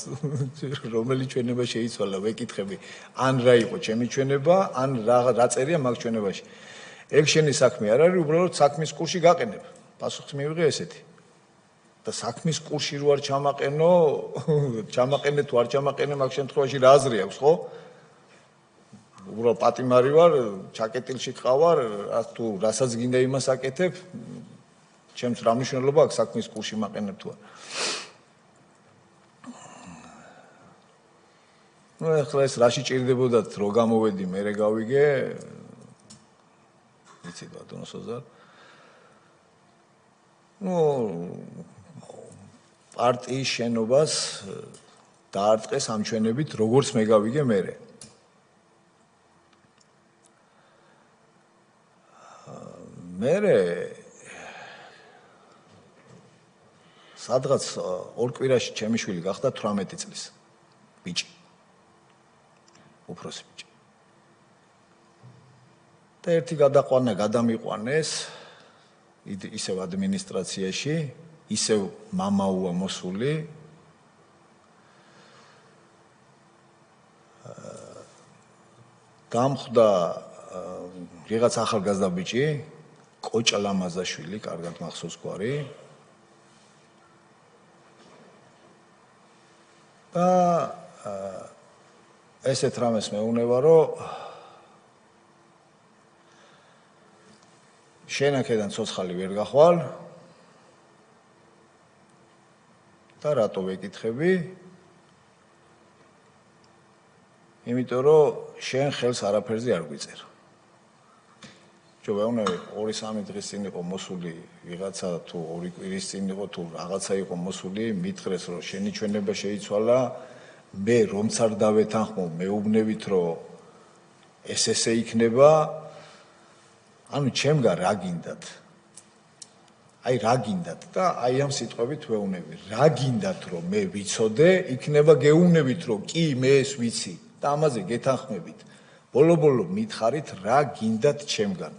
რომელი ჩვენება შეიცვალა, ვეკითხები. ან რა იყო ჩემი ჩვენება, ან რა წერია მაგ ჩვენებაში. ეგ შენი საქმე არ არის, უბრალოდ საქმის კურსში გაყენებ. პასუხს მივიღე ესეთი. და საქმის კურსში რო არ ჩამაყენო, ჩამაყენე თუ არ ჩამაყენე, მაგ შემთხვევაში რა აზრი აქვს, ხო? უბრალოდ პატიმარი ვარ, ჩაკეტილში ყავარ, თუ რასაც გინდა იმას აკეთებ. ჩემს რა მნიშვნელობა აქვს საქმის კურსში მაყენებ თუ არა. ну ახლა ეს რაში ჭირდებოდათ რო გამოვედი მე გავიგე ვიცი ბატონო სოზარ ну პარტიის შენობას დაარტყეს ამ ჩვენებით როგორც მე გავიგე მე სადღაც ორ კვირაში ჩემი შვილი გახდა 18 წლის ბიჭი უფროსი ბიჭი და ერთი გადაყვანა გადამიყვანეს ისევ ადმინისტრაციაში ისევ მამაოა მოსული დამხვდა რაღაც ახალგაზრდა ბიჭი კოჭა ლამაზაშვილი კარგად მახსოვს გვარი და ესეთ რამეს მეუნება რომ შენ აქედან ცოცხალი ვერ გახვალ და რატო ვეკითხები იმიტომ რომ შენ ხელს არაფერზე არ გვიწერ ჯობეუნები 2-3 დღის წინ იყო მოსული ვიღაცა თუ 2 კვირის წინ იყო თუ რაღაცა იყო მოსული მითხრეს რომ შენი ჩვენება შეიცვალა მე რომც არ დავეთანხმო მეუბნებით რომ ესე იქნება ანუ ჩემგან რა გინდათ აი რა გინდათ და აი ამ სიტყვებით ვეუბნები რა გინდათ რომ მე ვიცოდე იქნება გეუბნებით რომ კი მე ეს ვიცი და ამაზე გეთანხმებით ბოლო-ბოლო მითხარით რა გინდათ ჩემგან.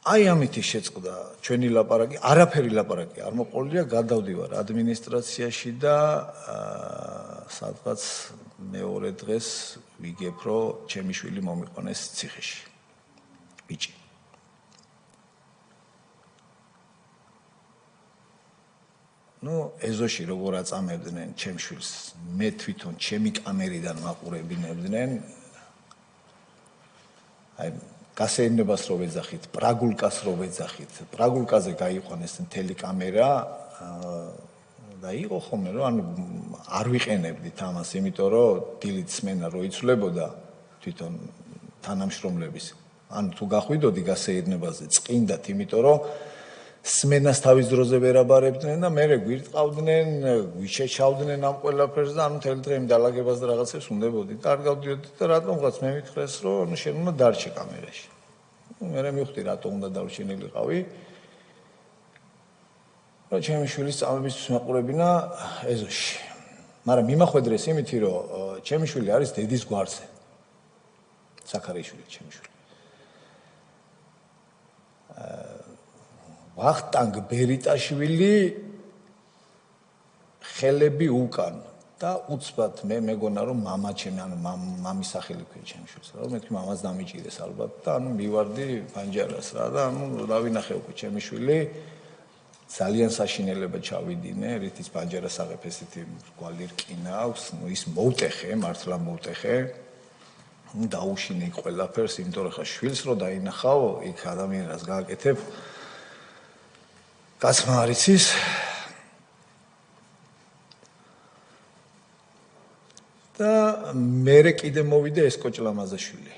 აი ამითი შეწყდა ჩვენი ლაპარაკი, არაფერი ლაპარაკი არ მოყოლია, გადავდივარ ადმინისტრაციაში და სადღაც მეორე დღეს ვიგებ, რომ ჩემი შვილი მომიყვანეს ციხეში. ბიჭი. ეზოში როგორ აწამებდნენ ჩემ შვილს, მე თვითონ ჩემი კამერიდან მაყურებინებდნენ. აი გასეირნებას რო ვეძახით, პრაგულკას რო ვეძახით, პრაგულკაზე გაიყვანეს მთელი კამერა და იყო ხოლმე რომ ანუ არ ვიყენებდით ამას, იმიტომ რომ დილით სმენა რო იცვლებოდა თვითონ თანამშრომლების. ანუ თუ გახვიდოდი გასეირნებაზე, წყინდათ, იმიტომ რომ სმენას თავის დროზე ვერ აბარებდნენ და მერე გვირტყავდნენ, გვიშეჩავდნენ ამ ყველაფერს და ანუ მთელი დღე იმ დალაგებას და რაღაცებს უნდებოდი. კარგავდიოდი და რატომღაც მე მითხრეს, რომ შენ უნდა დარჩე კამერაში. მერე მივხვდი რატომ უნდა დავრჩენილიყავი. რომ ჩემი შვილის წამებისთვის მაყურებინა ეზოში. მაგრამ მიმახვედრეს იმითი, რომ ჩემი შვილი არის დედის გვარზე. საქარიშვილი ჩემი შვილი. ვახტანგ ბერიტაშვილი ხელები უკან და უცბად მე მეგონა რომ მამა ჩემი ანუ მამის სახელი ქვია ჩემი შვილს რა მეთქი მამას დამიჭირეს ალბათ და ანუ მივარდი პანჯარას რა და ანუ რა ვინახე უკვე ჩემი შვილი ძალიან საშინელება ჩავიდინე რითიც პანჯარას აღებ ესეთი მრგვალი რკინა აქვს ის მოუტეხე მართლა მოუტეხე დაუშინე ყველაფერს იმიტომ რომ ხა შვილს რო დაინახავ იქ ადამიანს გააკეთებ გასმა არის ის და მერე კიდე მოვიდა ეს კოჭლამაზაშვილი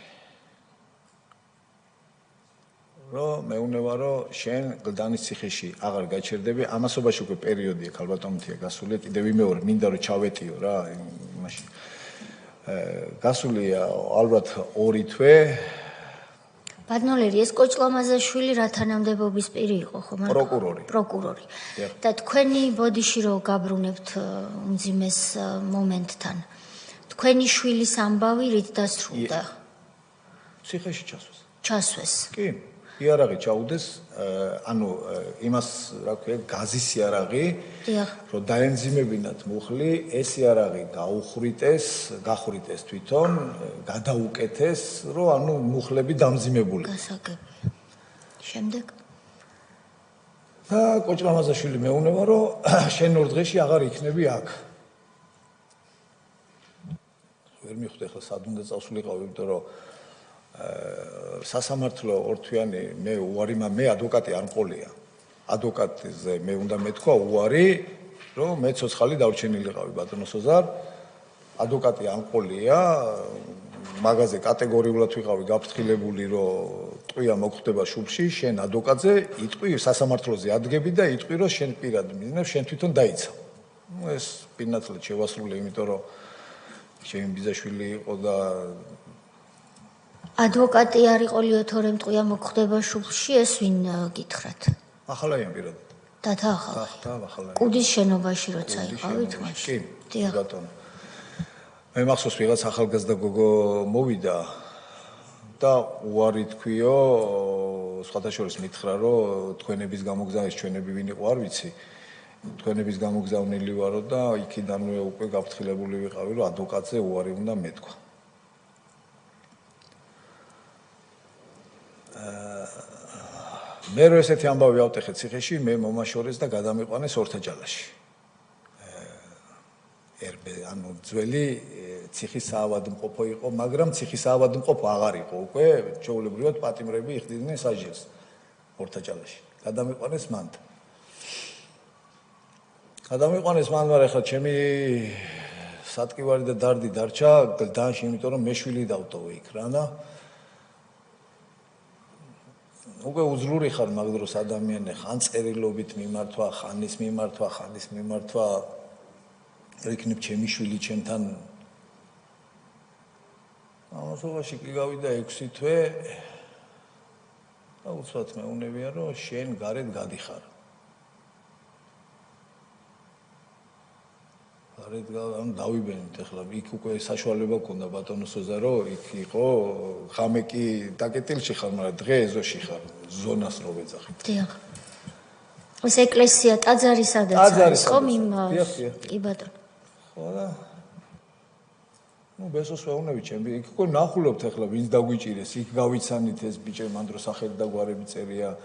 რომ მეუნება რომ შენ გლდანის ციხეში აღარ გაჩერდები ამასობაში უკვე პერიოდია ქალბატონთია გასული კიდე ვიმეორე მინდა რომ ჩავეტიო რა იმაში გასულია ალბათ 2 თვე ბადნოლერი ეს კოჭლამაზაშვილი რა თანამდებობის პირი იყო ხო მაგრამ პროკურორი და თქვენი ბოდიში რო გაბრუნებთ უმძიმეს მომენტთან თქვენი შვილის ამბავი რით დასრულდა ციხეში ჩასვეს კი იარაღი ჩაუდეს ანუ იმას რა ქვია გაზის იარაღი რომ დაენზიმებინათ მუხლი ეს იარაღი გახვრიტეს თვითონ გადაუკეთეს რომ ანუ მუხლები დამზიმებული გასაგებია შემდეგ და კოჭლამაზაშვილი მეუნება რომ შენ 2 დღეში აღარ იქნები აქ ვერ მიხვდი ახლა სად უნდა წავსულიყავი იმიტომ რომ სასამართლო ორთვიანი მე უარი მე ადვოკატი არ მყოლია ადვოკატზე მე უნდა მეთქვა უარი რომ მე ცოცხალი დავრჩენილიყავი ბატონო სოზარ ადვოკატი არ მყოლია მაგაზე კატეგორიულად ვიყავი გაფრთხილებული რომ ტყვია მოგხდება შუბში შენ ადვოკატზე იტყვი სასამართლოზე ადგები და იტყვი რომ შენ პირად მიზნებ შენ თვითონ დაიცავ ეს პირნათლად შევასრულე იმიტომ რომ ჩემი ბიძაშვილი იყო და ადვოკატი არ იყო ლიოთორემ ტყვია მოგხდება შუბში ეს ვინ გითხრათ ახალაიან პირადად დათა ახალაიან კუდის შენობაში როცა იყავით მაშინ კი ბატონო მე მახსოვს ვიღაც ახალგაზრდა გოგო მოვიდა და უარი თქვიო სხვათა შორის მითხრა რომ თქვენების გამოგზავნის ჩვენები ვინ იყო არ ვიცი თქვენების გამოგზავნილი ვარო და იქიდანვე უკვე გაფრთხილებული ვიყავი რომ ადვოკატზე უარი უნდა მეთქვა მე რო ესეთი ამბავი ავტეხე ციხეში მე მომაშორეს და გადამიყვანეს ორთაჯალაში ანუ ძველი ციხის საავადმყოფო იყო მაგრამ ციხის საავადმყოფო აღარ იყო უკვე ჩვეულებრივად პატიმრები იხდიდნენ საჯელს ორთაჯალაში გადამიყვანეს მან მაგრამ ახლა ჩემი სატკივარი და დარდი დარჩა გლდანში იმიტომ რომ მე შვილი დავტოვე იქ რანა უკვე უძლური ხარ მაგ დროს ადამიანი ხან წერილობით მიმართვა ხანის მიმართვა იქნებ ჩემი შვილი ჩემთან ამასობაში კი გავიდა 6 თვე და უცბად მეუნებია რომ შენ გარეთ გადიხარ ანუ დავიბენით ახლა იქ უკვე საშუალება გქონდა ბატონოსოზე რომ იქ იყო ხამე კი დაკეტილში ხარ მაგრამ დღე ეზოში ხარ ზონას რო ვეძახით დიახ ეს ეკლესია ტაძარი სადაც არის ხომ იმ კი ბატონო ხო და ბესოს ვეუბნები ჩემი იქ უკვე ნახულობთ ახლა ვინც დაგვიჭირეს იქ გავიცანით ეს ბიჭი მან დრო სახელი და გვარები წერია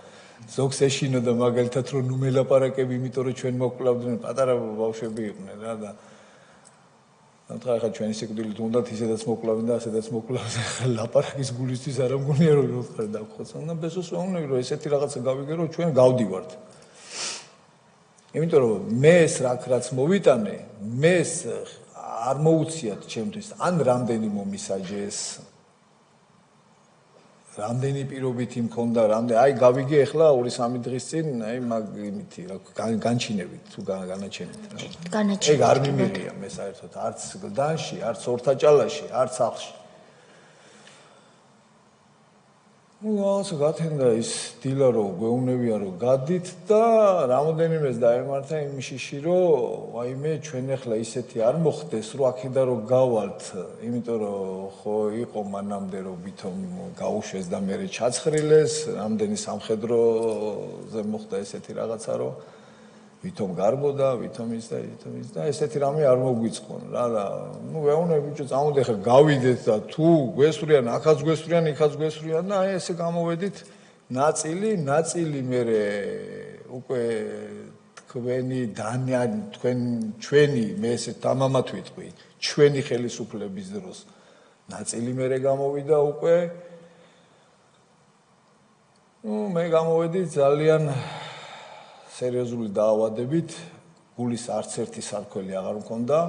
ზოგს ეშინო და მაგალითად რომ ნუ მელაპარაკები იმიტომ რომ ჩვენ მოკლავდნენ პატარა ბავშვები იყვნენ რა და ამიტომ ახლა ჩვენი სიკვდილით უნდათ ისედაც მოკლავდნენ და ასედაც მოკლავდნენ ლაპარაკის გულისთვის არ მგონია რომ ვიყავ დაგხოცონ და ბესოს ვეუბნები რომ ესეთი რაღაცა გავიგე რომ ჩვენ გავდივართ იმიტომ რომ მე ეს რაც მოვიტანე მე არ მოუციათ ჩემთვის ან რამდენი მომისაჯეს რამდენი პირობითი მქონდა რამდენი აი გავიგე ახლა 2-3 დღის წინ აი მაგ იმითი რა განჩინებით თუ განაჩენით რა ეგ არ მიმიღია მე საერთოდ არც გლდანში არც ორთაჭალაში არც ახში რაღაცა გათენდა ის დილა რომ გვეუბნებიან რომ გადით და რამოდენიმეს დაემართა იმ შიში რომ ვაიმე ჩვენ ახლა ისეთი არ მოხდეს რომ აქედა რომ გავალთ იმიტომ რომ ხო იყო მანამდე რომ ვითომ გაუშვეს და მე ჩაცხრილეს რამდენი სამხედროზე მოხდა ესეთი რაღაცა რომ ვითომ გარბოდა ვითომ ის და ესეთი რამე არ მოგვიწყონ რა და ნუ ვეუბნები ბიჭო წამოდი ახლა გავიდეთ და თუ გვესვრიან აქაც გვესვრიან იქაც გვესვრიან და აი ესე გამოვედით ნაწილი მე უკვე თქვენი ჩვენი მე ესე დამამათ ვიტყვი ჩვენი ხელისუფლების დროს ნაწილი მე გამოვიდა უკვე ნუ მე გამოვედი ძალიან სერიოზული დაავადებით, გულის არც ერთი სარქველი აღარ მქონდა.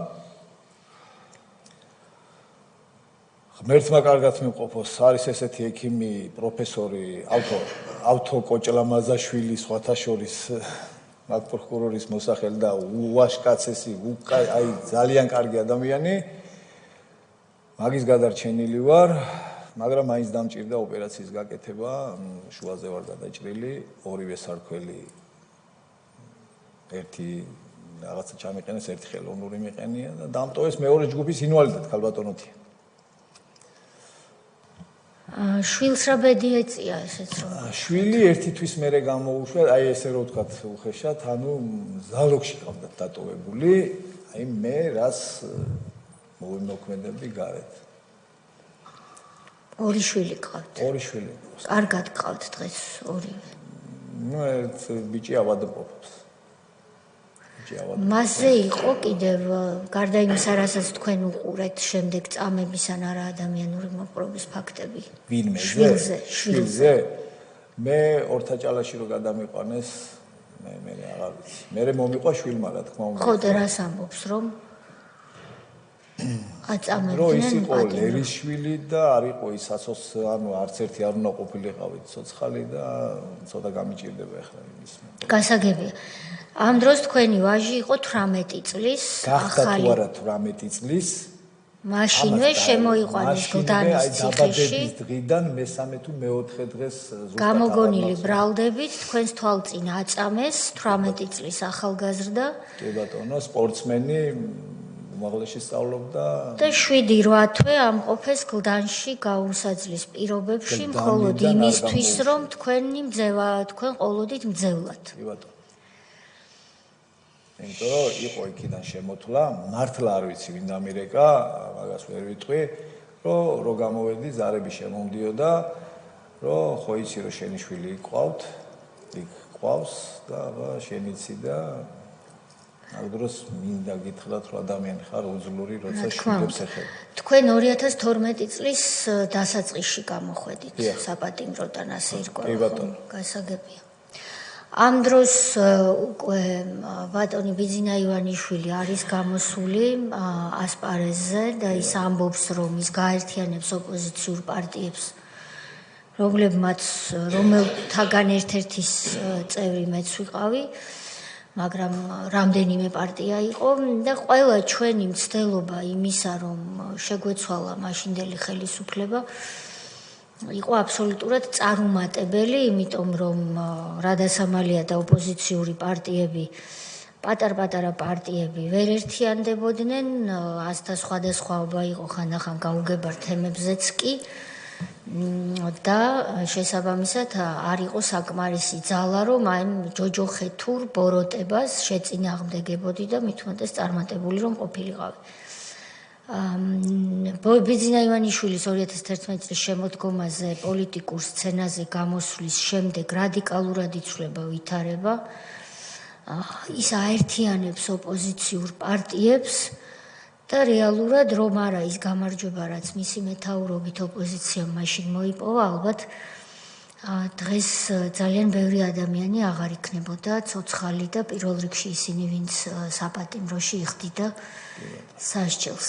ღმერთმა კარგად მიმყოფოს, არის ესეთი ექიმი, პროფესორი, ავთო კოჭლამაზაშვილი, სხვათა შორის მაგ პროკურორის მოსახელი და უაშკაცესი, აი ძალიან კარგი ადამიანი. მაგის გადარჩენილი ვარ, მაგრამ მაინც დამჭირდა ოპერაციის გაკეთება, შუაზე ვარ გადაჭრილი, ორივე სარქველი ერთი რაღაცა ჩამიყენეს, ერთი ხელოვნური მიყენია და დამტოვეს მეორე ჯგუფის ინვალიდად ქალბატონოთი. შვილს რა ბედი ეწია ესეც რომ? შვილი ერთი თვის მერე გამოუშვა, აი ესე რო ვთქვათ უხეშად, ანუ ზალოგში ყავდათ დატოვებული, აი მე რას მოვიმოქმედებდი გარეთ. ორი შვილი ყავთ. ორი შვილი. კარგად ყავთ დღეს ორივე. ნუ ერთ ბიჭი ავადმყოფობს. მასზე იყო კიდევ გარდა იმისა, რასაც თქვენ უყურეთ, შემდეგ წამების ან არა ადამიანური მოპყრობის ფაქტები. ვინმე? შვილზე. მე ორთაჭალაში რო გადამიყვანეს, მე აღარ ვიცი. მე მომიყვა შვილმა, რა თქმა უნდა. ხო და რას ამბობს, რომ აწამებდნენ რო ის იყო ლერის შვილი და არ იყო ის ანუ არც ერთი არ უნდა ყოფილიყავით ცოცხალი და ცოტა გამიჭირდება ახლა იმის. გასაგებია. ამ დროს თქვენი ვაჟი იყო 18 წლის, ახალი. გახდა თუ არა 18 წლის. მაშინვე შემოიყვანეს გლდანის ციხეში. დაბადების დღიდან მესამე თუ მეოთხე დღეს ზუსტად გამოგონილი ბრალდებით თქვენს თვალწინ აწამეს 18 წლის ახალგაზრდა. კი ბატონო, სპორტსმენი უმაღლესი სწავლობდა და 7-8 თვე ამყოფეს გლდანში გაუსაძლის პირობებში, მხოლოდ იმისთვის, რომ თქვენ ყოლოდით მძევლად. კი ბატონო. იმიტომ რომ იყო იქიდან შემოთვლა, მართლა არ ვიცი ვინ დამირეკა, მაგას ვერ ვიტყვი, რომ გამოვედი, ზარები შემომდიოდა, რომ ხო იცი რომ შენი შვილი ყავთ, იქ ყავს და შენიცი და ამ დროს მინდა გითხრათ რომ ადამიანი ხარ უძლური, როცა შვილებს ეხება. თქვენ 2012 წლის დასაწყისში გამოხვედით საპატიმროდან ასე ირკვევა. კი ბატონო. გასაგებია. ამ დროს უკვე ბატონი ბიძინა ივანიშვილი არის გამოსული ასპარეზზე და ის ამბობს რომ ის გაერთიანებს ოპოზიციურ პარტიებს რომელთაგან ერთ-ერთის წევრი მეც ვიყავი მაგრამ რამდენიმე პარტია იყო და ყველა ჩვენი მცდელობა იმისა რომ შეგვეცვალა მაშინდელი ხელისუფლება იყო აბსოლუტურად წარუმატებელი, იმიტომ რომ რადასამალია და ოპოზიციური პარტიები პატარ-პატარა პარტიები ვერ ერთიანდებოდნენ, ასთა სხვადასხვაობა იყო ხანდახან გაუგებარ თემებზეც კი და შესაბამისად არ იყო საკმარისი ძალა, რომ აი ჯოჯოხეთურ ბოროტებას შეწინააღმდეგებოდი და მით უმეტეს წარმატებული რომ ყოფილიყავი. ბიძინა ივანიშვილის 2011 წლის შემოდგომაზე პოლიტიკურ სცენაზე გამოსვლის შემდეგ რადიკალურად იცვლება ვითარება. ის აერთიანებს ოპოზიციურ პარტიებს და რეალურად რომ არა ის გამარჯვება, რაც მისი მეთაურობით ოპოზიციამ მაშინ მოიპოვა, ალბათ დღეს ძალიან ბევრი ადამიანი აღარ იქნებოდა ცოცხალი და პირველ რიგში ისინი, ვინც საპატიმროში იხდიდა სასჯელს.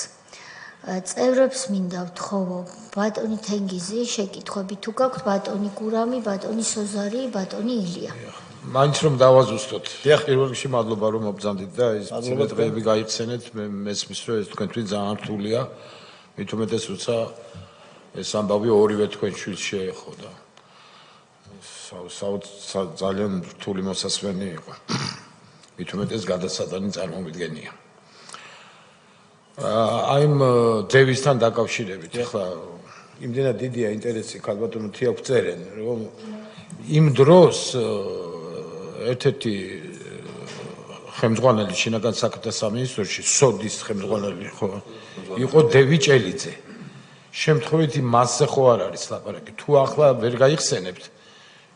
წევრებს მინდა ვთხოვო, ბატონი თენგიზი, შეკითხვები თუ გაქვთ, ბატონი გურამი, ბატონი სოზარი, ბატონი ილია. მაინც რომ დავაზუსტოთ. პირველ რიგში მადლობა რომ მობრძანდით და ეს წვეთები გაიხსენეთ, მე მესმის რომ ეს თქვენთვის ძალიან რთულია. მით უმეტეს როცა ეს ამბავი ორივე თქვენ შვილს შეეხო და ძალიან რთული მოსასმენი იყო. მით უმეტეს გადასატანი წარმომიდგენია. აი ამ დევისთან დაკავშირებით ახლა იმდენად დიდია ინტერესი ქალბატონო თიაქ წერენ რომ იმ დროს ერთ-ერთი ხელმძღვანელი შინაგან საქმეთა სამინისტროში სოდის ხელმძღვანელი ხო იყო დევი ჭელიძე. შემთხვევით მასზე ხო არ არის ლაპარაკი. თუ ახლა ვერ გაიხსენებთ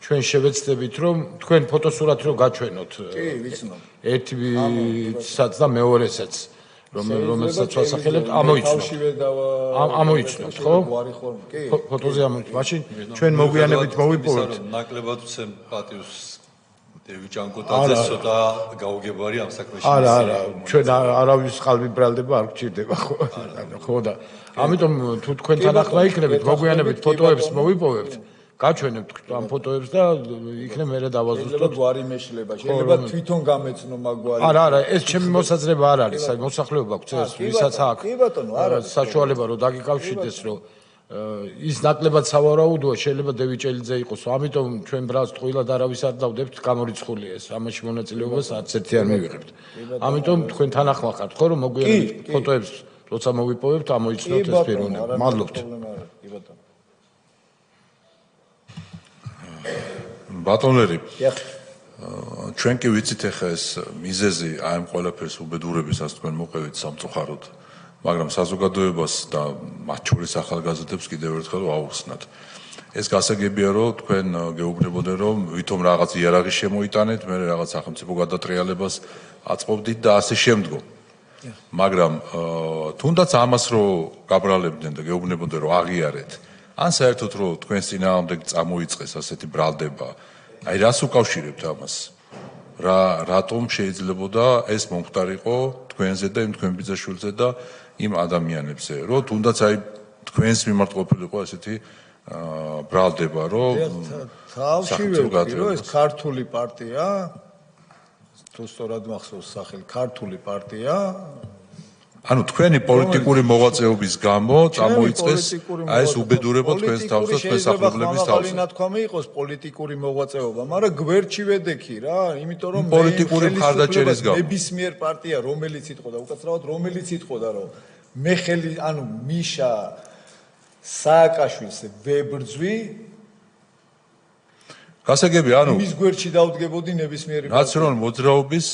ჩვენ შევეცდებით რომ თქვენ ფოტოსურათ რო გაჩვენოთ. კი, ვიცნობ. ერთსაც და მეორესაც რომელსაც ვასახელებთ ამოიცნობთ ხო? ფოტოზე ამოიცნობთ. მაშინ ჩვენ მოგვიანებით მოვიპოვებთ. ნაკლებად ვცემ პატივს დევი ჭანკოტაძეს ცოტა გაუგებარი ამ საქმეში. არა, ჩვენ არავის ყალბი ბრალდება არ გჭირდება ხო? ხო და ამიტომ თუ თქვენთან ახლა იქნებით მოგვიანებით ფოტოებს მოვიპოვებთ. გაჩვენებთ ამ ფოტოებს და იქნებ მერე დავაზუსტოთ. გვარი მეშლება. შეიძლება თვითონ გამეცნო მაგვარი. არა, ეს ჩემი მოსაზრება არ არის. მოსახლეობა გწევს, ვისაც აქვს. კი ბატონო, არა. საშუალება რომ დაგიკავშირდეს, რომ ის ნაკლებად სავარაუდოა, შეიძლება დევი ჭელიძე იყოს. ამიტომ ჩვენ ბრალს ტყუილად არავის არ დავდებთ, გამორიცხულია ეს. ამაში მონაწილეობას არც ერთი არ მივიღებთ. ამიტომ თქვენ თანახმა ხართ ხო, რომ მოგვიანებით ფოტოებს როცა მოვიპოვებთ, ამოიცნოთ ეს პიროვნება. მადლობთ. კი ბატონო. ბატონერი, ჩვენ კი ვიცით ახლა ეს მიზეზი აი ამ ყველაფერს უბედურებისას თქვენ მოყევით სამწუხაროდ, მაგრამ საზოგადოებას და მათ შორის ახალგაზრდებს კიდევ ერთხელ ვაუხსნათ. ეს გასაგებია, რომ თქვენ გეუბნებოდეთ, რომ ვითომ რაღაც იარაღი შემოიტანეთ, მე რაღაც სახელმწიფო გადატრიალებას აწყობდით და ასე შემდგომ. მაგრამ თუნდაც ამას რო გაბრალებდნენ და გეუბნებოდეთ, რომ აღიარეთ, ან საერთოდ რომ თქვენს წინააღმდეგ წამოიწყეს ასეთი ბრალდება, აი რას უკავშირებთ ამას? რატომ შეიძლებოდა ეს მომხდარიყო თქვენზე და იმ თქვენ ბიძაშვილზე და იმ ადამიანებზე, რომ თუნდაც აი თქვენს მიმართ ყოფილიყო ასეთი ბრალდება, რომ თავშივე რომ ეს ქართული პარტია თუ სწორად მახსოვს სახელი ქართული პარტია ანუ თქვენი პოლიტიკური მოღვაწეობის გამო წამოიწყეს აი ეს უბედურება თქვენს თავს და თქვენს ახლობლების თავს. შეიძლება ნათქვამი იყოს პოლიტიკური მოღვაწეობა, მაგრამ გვერდში ვედექი რა, იმიტომ რომ პოლიტიკური მხარდაჭერის გამო ნებისმიერ პარტია რომელიც იტყოდა, უკაცრავად რომელიც იტყოდა, რომ მე ხელი, ანუ მიშა სააკაშვილს ვებრძვი გასაგებია, ანუ მის გვერდში დავდგებოდი ნებისმიერი ნაციონალურ მოძრაობის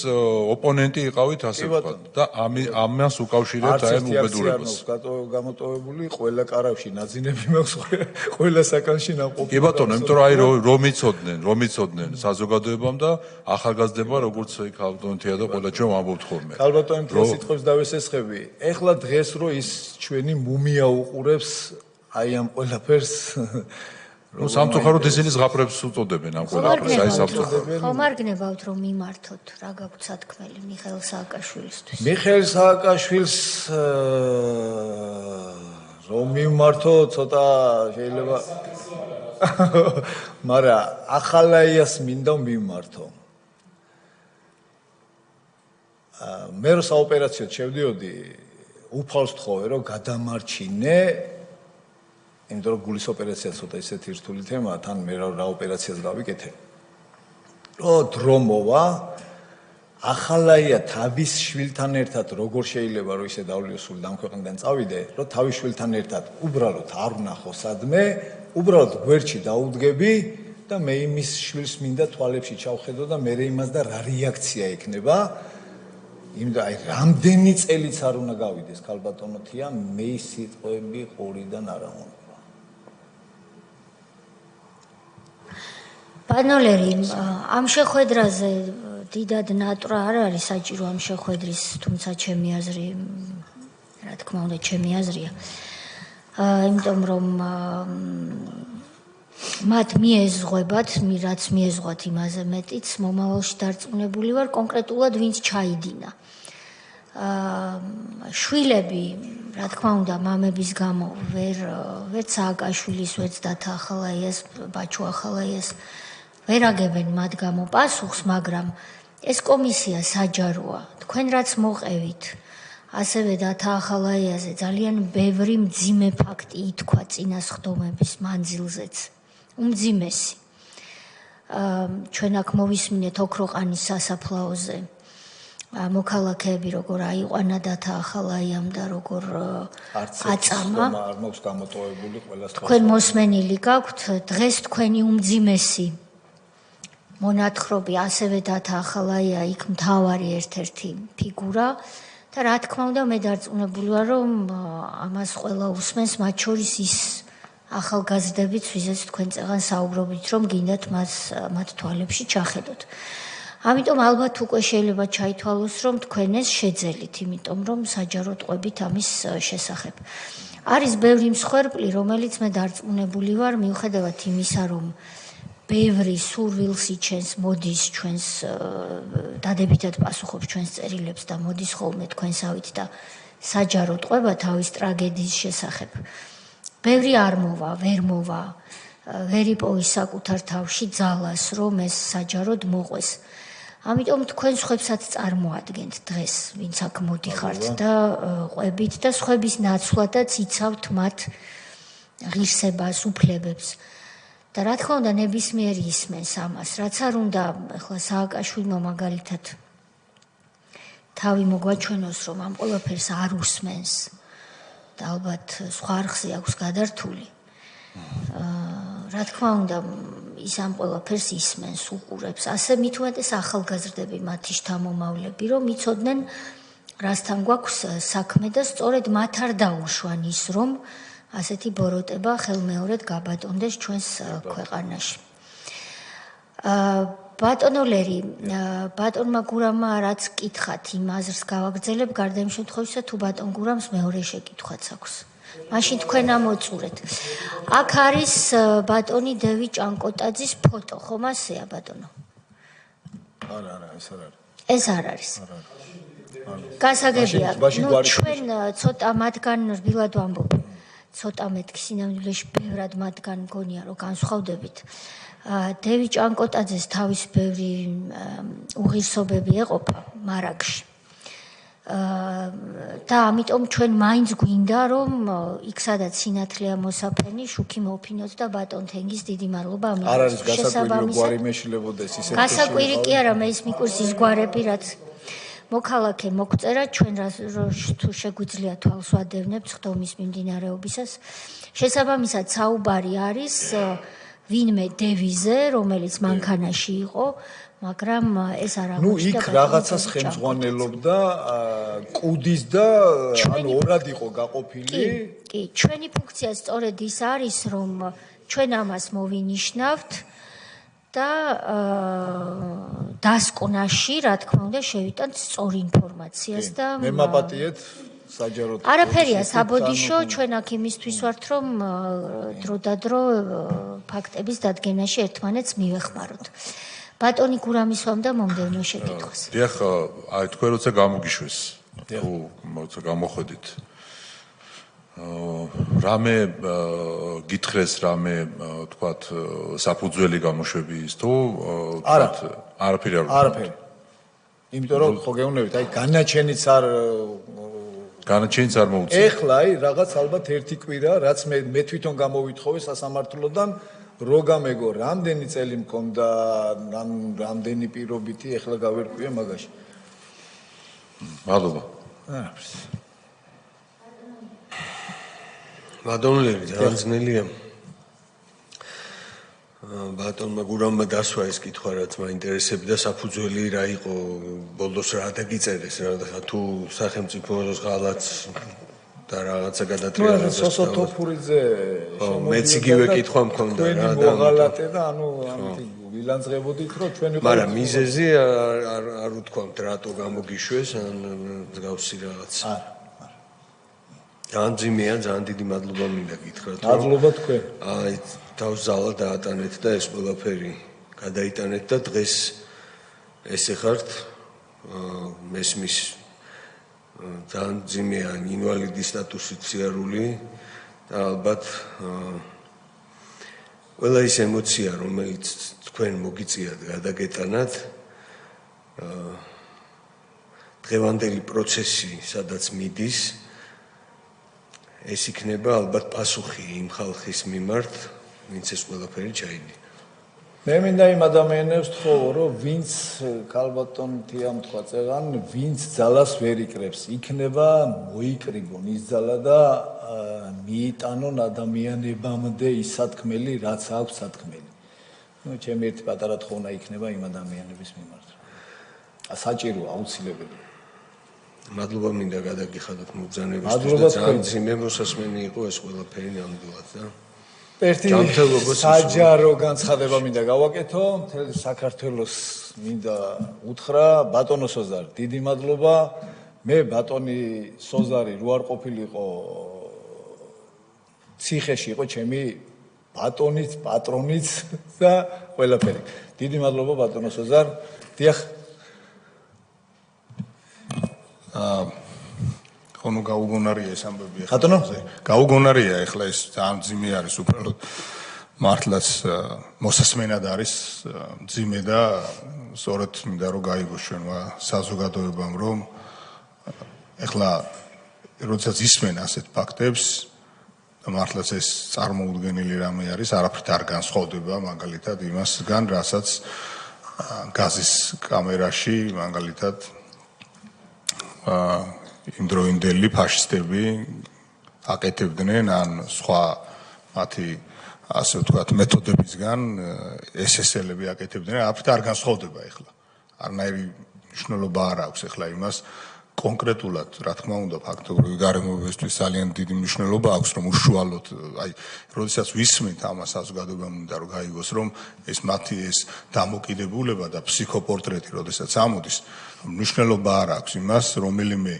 ოპონენტი იყავით ასე ვთქვათ და ამას უკავშირებთ აი ამ უბედურებას. გამოტოვებული ყველა კარავში ნაძინები მაქვს, ყველა საკანში ნაყოფი. კი ბატონო, იმიტომ რომ აი რომ იცოდნენ საზოგადოებამ და ახალგაზრდება როგორც იქ ავტონთია და ყველა ჩვენ ვამბობთ ხოლმე. ალბათო იმ სიტყვებს დავესესხები. ეხლა დღეს რო ის ჩვენი მუმია უყურებს აი ამ ყველაფერს ну სამწუხაროდ ისინი ზღაპრებს უწოდებენ ამ ყველაფერს აი სამწუხაროდ. ხომ არ გნებავთ რომ მიმართოთ რა გაქვთ სათქმელი მიხეილ სააკაშვილისთვის? მიხეილ სააკაშვილს რომ მიმართო ცოტა შეიძლება მაგრამ ახალაიას მინდა მიმართო. მე რო საოპერაციოდ შევდიოდი უფალს თხოვე რომ გადამარჩინე იმიტომ რომ გულის ოპერაცია ცოტა ისეთი რთული თემაა, თან მე რა ოპერაციას გავიკეთე. რო დრო მოვა, ახალაია თავის შვილთან ერთად როგორ შეიძლება რომ ისე დავლიოსული ამ ქვეყნიდან წავიდე, რომ თავის შვილთან ერთად უბრალოდ არ ვნახო სადმე, უბრალოდ გვერდში დაუდგები და მე იმის შვილს მინდა თვალებში ჩავხედო და მე იმას და რა რეაქცია ექნება. იმდა აი რამდენი წელიც არ უნდა გავიდეს ქალბატონო თია, მე სიტყვები ყურიდან არ ამოვა. ბანოლერი, ამ შეხვედრაზე დიდად ნატრა არ არის საჭირო ამ შეხვედრის, თუმცა ჩემი აზრი, რა თქმა უნდა, ჩემი აზრია. იმიტომ რომ მათ მიეზღვებათ, რაც მიეზღვათ იმაზე მეტიც, მომავალში დარწმუნებული ვარ, კონკრეტულად ვინც ჩაიდინა. შვილები, რა თქმა უნდა, მამების გამო ვერც სააკაშვილის, ვერც დათა ახალაიას, ბაჩუ ახალაიას ვერ აგებენ მათ გამო პასუხს, მაგრამ ეს კომისია საჯაროა. თქვენ რაც მოყევით, ასევე დათა ახალაიაზე ძალიან ბევრი მძიმე ფაქტი ითქვა წინასხდომების მანძილზეც. უმძიმესი. ჩვენ აქ მოვისმინეთ ოქროყანის სასაფლაოზე მოქალაქეები როგორ აიყვანა დათა ახალაიამ და როგორ აწამა. არ მაქვს გამოტოვებული ყველას. თქვენ მოსმენილი გაქვთ დღეს თქვენი უმძიმესი მონათხრობი ასევე დათა ახალაია იქ მთავარი ერთ-ერთი ფიგურა და რა თქმა უნდა მე დარწმუნებული ვარ რომ ამას ყველა უსმენს მათ შორის ის ახალგაზრდებიც ვიზეც თქვენ წეგან საუბრობთ რომ გინდათ მათ თვალებში ჩახედოთ. ამიტომ ალბათ უკვე შეიძლება ჩაითვალოს რომ თქვენ ეს შეძელით, იმიტომ რომ საჯაროდ ყვებით ამის შესახებ. არის ბევრი მსხვერპლი, რომელიც მე დარწმუნებული ვარ მიუხედავად იმისა რომ ბევრი სურვილს იჩენს, მოდის ჩვენს დადებითად პასუხობს ჩვენს წერილებს და მოდის ხოლმე თქვენსავით და საჯაროდ ყვება თავის ტრაგედიის შესახებ. ბევრი არ მოვა, ვერ მოვა, ვერ იპოვის საკუთარ თავში ძალას, რომ ეს საჯაროდ მოყვეს. ამიტომ თქვენ სხვებსაც წარმოადგენთ დღეს, ვინც აქ მოდიხართ და ყვებით და სხვების ნაცვლადაც იცავთ მათ ღირსებას, უფლებებს. და რა თქმა უნდა ნებისმიერი ისმენს ამას, რაც არ უნდა ახლა სააკაშვილმა მაგალითად თავი მოგვაჩვენოს, რომ ამ ყველაფერს არ უსმენს და ალბათ სხვა არხზე აქვს გადართული. რა თქმა უნდა ის ამ ყველაფერს ისმენს, უყურებს. ასე მით უმეტეს ახალგაზრდები, მათი შთამომავლები, რომ იცოდნენ რასთან გვაქვს საქმე და სწორედ მათ არ დაუშვან ის, რომ ასეთი ბოროტება ხელმეორედ გაბატონდეს ჩვენს ქვეყანაში. ბატონო ლერი, ბატონმა გურამმა რაც კითხათ იმ აზრს გავაგრძელებ, გარდა იმ შემთხვევისა თუ ბატონ გურამს მეორე შეკითხვაც აქვს. მაშინ თქვენ ამოწურეთ. აქ არის ბატონი დევი ჭანკოტაძის ფოტო, ხომ ასეა ბატონო? არა, ეს არ არის. ეს არ არის. გასაგებია, ჩვენ ცოტა მათგან რბილად ვამბობ. ცოტა მეთქი სინამდვილეში ბევრად მათგან მგონია რომ განსხვავდებით. დევი ჭანკოტაძეს თავის ბევრი უღირსობები ეყოფა მარაგში. და ამიტომ ჩვენ მაინც გვინდა რომ იქ სადაც სინათლეა მოსაფენი, შუქი მოფინოთ და ბატონ თენგის დიდი მადლობა ამ არ არის გასაკვირი რომ გვარი მეშლებოდეს ისე. გასაკვირი კი არა, მე ის მიკურსის გვარები რაც მოქალაქე მოგწერა ჩვენ თუ შეგვიძლია თვალს ვადევნებთ ხდომის მიმდინარეობისას. შესაბამისად საუბარი არის ვინმე დევიზე, რომელიც მანქანაში იყო, მაგრამ ეს არ აღმოჩნდა. იქ რაღაცას ხელმძღვანელობდა კუდის და ანუ ორად იყო გაყოფილი. კი, ჩვენი ფუნქცია სწორედ ის არის, რომ ჩვენ ამას მოვინიშნავთ და დასკვნაში, რა თქმა უნდა, შევიტანთ სწორ ინფორმაციას და მე მაპატიეთ საჯაროდ. არაფერია საბოდიშო, ჩვენ აქ იმისთვის ვართ, რომ დრო და დრო ფაქტების დადგენაში ერთმანეთს მივეხმაროთ. ბატონი გურამისვამ და მომდევნო შეკითხვას. დიახ, აი თქვენ როცა გამოგიშვეს, თუ როცა გამოходით. რამე გითხრეს, რამე თქვათ საფუძველი გამოშვები ის თუ თქვათ არაფერი არ ვქნა. არაფერი. იმიტომ რომ ხო გეუბნებით, აი განაჩენიც არ მოუწია. ეხლა აი რაღაც ალბათ ერთი კვირა, რაც მე თვითონ გამოვითხოვე სასამართლოდან, რო გამეგო რამდენი წელი მქონდა რამდენი პირობითი ეხლა გავერკვიე მაგაში მადლობა მადლობელი ძალიან ძნელია ბატონმა გურამმა დასვა ეს კითხვა რაც მაინტერესებდა საფუძველი რა იყო ბოლოს რა დაგიწერეს რა თუ სახელმწიფოს ღალატს და რაღაცა გადატრიალებას სოსო თოფურიძე მეც იგივე კითხვა მქონდა რა და მოღალატე და ანუ ამით ვილანძღებოდით რომ ჩვენ ვიყავით მაგრამ მიზეზი არ უთქვამთ რატო გამოგიშვეს ან მსგავსი რაღაც ძალიან ძიმეა ძალიან დიდი მადლობა მინდა გითხრათ რომ მადლობა თქვენ აი თავს ზალა დაატანეთ და ეს ყველაფერი გადაიტანეთ და დღეს ესე ხართ მესმის ძალიან ძიმეა ინვალიდის სტატუსით სიარული და ალბათ ყველა ის ემოცია რომელიც თქვენ მოგიწიათ გადაგეტანათ დღევანდელი პროცესი სადაც მიდის ეს იქნება ალბათ პასუხი იმ ხალხის მიმართ ვინც ეს ყველაფერი ჩაიდინა მე მინდა იმ ადამიანებს თხოვო რომ ვინც ქალბატონ თიამ თქვა წეგან ვინც ძალას ვერ იკრებს იქნება მოიკრიბონ ის ძალა და მიიტანონ ადამიანებამდე ის სათქმელი რაც აქვს სათქმელი ну ჩემი ერთი პატარა თხოვნა იქნება იმ ადამიანების მიმართ საჭიროა აუცილებელი მადლობა მინდა გადაგიხადოთ მობრძანებისთვის და ძალიან ძიმე მოსასმენი იყო ეს ყველაფერი ნამდვილად და ერთი საჯარო განცხადება მინდა გავაკეთო მთელი საქართველოს მინდა უთხრა ბატონო სოზარი დიდი მადლობა მე ბატონი სოზარი რო არ ყოფილიყო ციხეში იყო ჩემი ბატონიც პატრონიც და ყველაფერი დიდი მადლობა ბატონო სოზარ დიახ ხონო გაუგონარია ეს ამბები ახლა. ბატონო, გაუგონარია ახლა ეს ძალიან ძიმე არის უბრალოდ მართლაც მოსასმენად არის ძიმე და სწორედ მინდა რომ გაიგოს ჩვენმა საზოგადოებამ რომ ახლა როდესაც ისმენ ასეთ ფაქტებს და მართლაც ეს წარმოუდგენელი რამე არის არაფრით არ განსხვავდება მაგალითად იმასგან რასაც გაზის კამერაში მაგალითად იმდროინდელი ფაშისტები აკეთებდნენ ან სხვა მათი ასე ვთქვათ მეთოდებისგან SS-ელები აკეთებდნენ არაფრით არ განსხვავდება ახლა არნაირი მნიშვნელობა არ აქვს ახლა იმას კონკრეტულად რა თქმა უნდა ფაქტობრივი გარემოებისთვის ძალიან დიდი მნიშვნელობა აქვს რომ უშუალოდ აი როდესაც ვისმენთ ამას საზოგადოებამ უნდა რომ გაიგოს რომ ეს მათი ეს დამოკიდებულება და ფსიქოპორტრეტი როდესაც ამოდის მნიშვნელობა არ აქვს იმას რომელიმე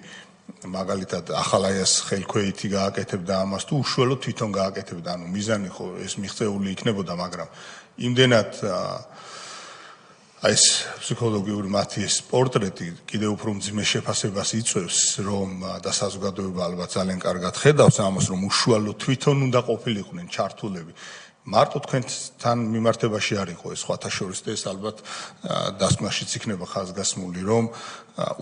მაგალითად ახალაიას ხელქვეითი გააკეთებდა ამას თუ უშუალოდ თვითონ გააკეთებდა ანუ მიზანი ხო ეს მიღწეული იქნებოდა მაგრამ იმდენად აი ეს ფსიქოლოგიური მათი ეს პორტრეტი კიდევ უფრო მძიმე შეფასებას იწვევს რომ და საზოგადოება ალბათ ძალიან კარგად ხედავს ამას რომ უშუალოდ თვითონ უნდა ყოფილიყვნენ ჩართულები მარტო თქვენთან მიმართებაში არ იყო ეს სხვათა შორის და ეს ალბათ დასკვნაშიც იქნება ხაზგასმული რომ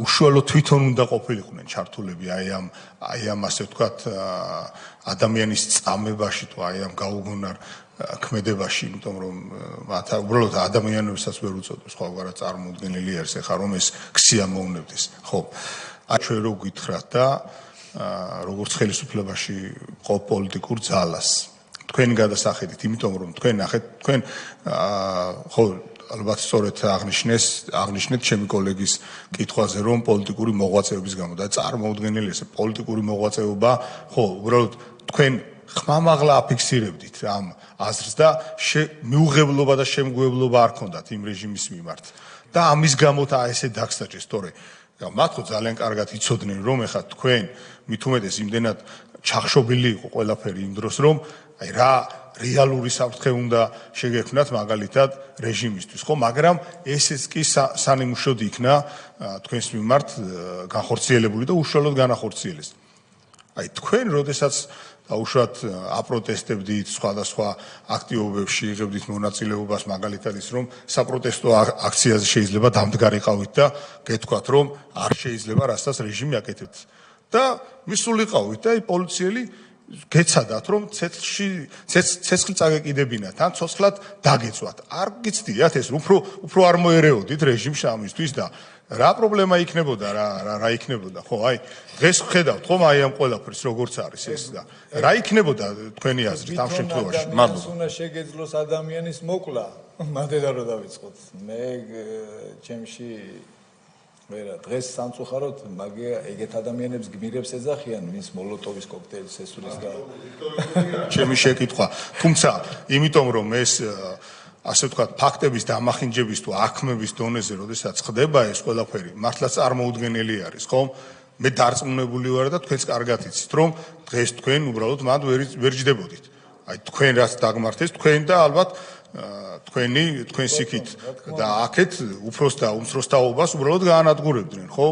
უშუალოდ თვითონ უნდა ყოფილიყვნენ ჩართულები აი ამ ასე ვთქვათ ადამიანის წამებაში თუ აი ამ გაუგონარ ქმედებაში იმიტომ რომ მათ უბრალოდ ადამიანებსაც ვერ უწოდებს სხვაგვარად წარმოუდგენელი არის ეხლა რომ ეს ქსია მოუნებდეს ხო აი ჩვენ რო გითხრათ და როგორც ხელისუფლებაში ყოფ პოლიტიკურ ძალას თქვენი გადასახედით იმიტომ რომ თქვენ ნახეთ თქვენ ხო ალბათ სწორედ აღნიშნეთ ჩემი კოლეგის კითხვაზე რომ პოლიტიკური მოღვაწეობის გამო და წარმოუდგენელი ეს პოლიტიკური მოღვაწეობა ხო უბრალოდ თქვენ ხმამაღლა აფიქსირებდით ამ აზრს და მიუღებლობა და შემგუებლობა არ ქონდათ იმ რეჟიმის მიმართ და ამის გამო და ესე დაგსაჭეს თორე მათ ხო ძალიან კარგად იცოდნენ რომ ეხლა თქვენ მით უმეტეს იმდენად ჩახშობილი იყო ყველაფერი იმ დროს რომ აი რა რეალური საფრთხე უნდა შეგექმნათ მაგალითად რეჟიმისთვის ხო მაგრამ ესეც კი სანიმუშოდ იქნა თქვენს მიმართ განხორციელებული და უშუალოდ განახორციელეს აი თქვენ როდესაც დაუშვათ აპროტესტებდით სხვადასხვა აქტივობებში იღებდით მონაწილეობას მაგალითად ის რომ საპროტესტო აქციაზე შეიძლება დამდგარიყავით და გეთქვათ რომ არ შეიძლება რასაც რეჟიმი აკეთებს და მისულიყავით და აი პოლიციელი გეცადათ რომ ცეცხლი წაგეკიდებინათ ან ცოცხლად დაგეწვათ. არ გიცდიათ ეს უფრო არ მოერეოდით რეჟიმს ამისთვის და რა პრობლემა იქნებოდა რა იქნებოდა ხო აი დღეს ხედავთ ხომ აი ამ ყველაფერს როგორც არის ეს და რა იქნებოდა თქვენი აზრით ამ შემთხვევაში მადლობა უნდა შეგეძლოს ადამიანის მოკლა მანდედა რომ დავიწყოთ მე ჩემში ვერა დღეს სამწუხაროდ მაგია ეგეთ ადამიანებს გმირებს ეძახიან ვინც მოლოტოვის კოქტეილს ესურის და ჩემი შეკითხვა თუმცა იმიტომ რომ ეს ასე ვთქვათ ფაქტების დამახინჯების თუ აქმების დონეზე როდესაც ხდება ეს ყველაფერი მართლაც წარმოუდგენელი არის ხომ მე დარწმუნებული ვარ და თქვენს კარგად იცით რომ დღეს თქვენ უბრალოდ მათ ვერ ჯდებოდით აი თქვენ რაც დაგმართეს თქვენ და ალბათ თქვენ სიქით და აქეთ უფროს და უმცროს თაობას უბრალოდ გაანადგურებდნენ ხო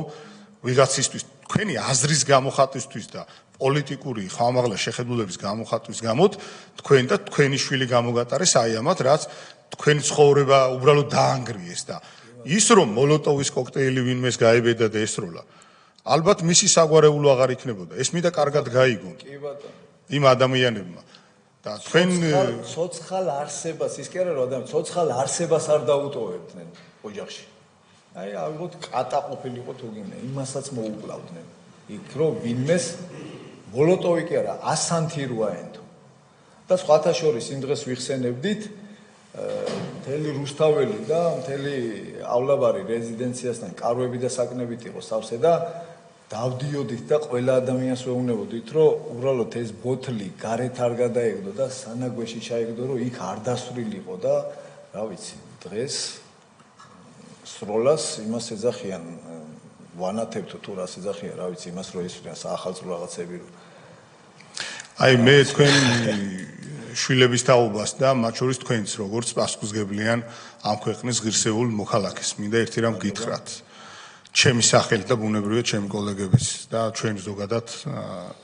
ვიღაცისთვის თქვენი აზრის გამოხატვისთვის და პოლიტიკური ხმამაღლა შეხედულების გამოხატვის გამოთ თქვენ და თქვენი შვილი გამოგატარეს აი ამათ რაც თქვენი ცხოვრება უბრალოდ დაანგრიეს და ის რომ მოლოტოვის კოქტეილი ვინმეს გაებედა და ესროლა ალბათ მისი საგვარეულო აღარ იქნებოდა ეს მინდა კარგად გაიგონ კი ბატონო იმ ადამიანებმა და თქვენ ცოცხალ არსებას ის კი არა რომ ადამიანი ცოცხალ არსებას არ დაუტოვებდნენ ოჯახში აი ალბათ კატაყოფილიყო თუ გინდა იმასაც მოუკლავდნენ იქ რომ ვინმეს მოლოტოვი კი არა ასანთი რუაენთო და სხვათა შორის იმ დღეს ვიხსენებდით მთელი რუსთაველი და მთელიავლაბარი რეზიდენციასთან კარვები და საკნებით იყო სავსე და დავდიოდით და ყველა ადამიანს ვეუბნებოდით რომ უბრალოდ ეს ბოთლი გარეთ არ გადაეგდო და სანაგვეში ჩაიგდო რომ იქ არ დასვრილიყო და რა ვიცი დღეს სროლას იმას ეძახიან ვანათებთ თუ რას ეძახიან რა ვიცი იმას რომ ესვრიან საახალწლო რაღაცები რომ აი მე თქვენ შვილების თაობას და მათ შორის თქვენც როგორც პასუხისმგებლიან ამ ქვეყნის ღირსეულ მოქალაქეს მინდა ერთი რამ გითხრათ ჩემი სახელით და ბუნებრივია ჩემი კოლეგების და ჩვენ ზოგადად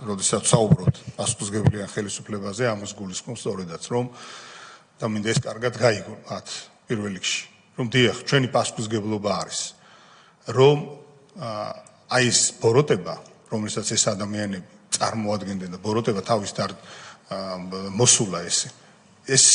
როდესაც საუბრობთ პასუხისმგებლიან ხელისუფლებაზე ამას გულისხმობს სწორედაც რომ და მინდა ეს კარგად გაიგონ მათ პირველ რიგში რომ დიახ ჩვენი პასუხისმგებლობა არის რომ აი ეს ბოროტება რომელსაც ეს ადამიანები წარმოადგენდნენ და ბოროტება თავის მოსულა ეს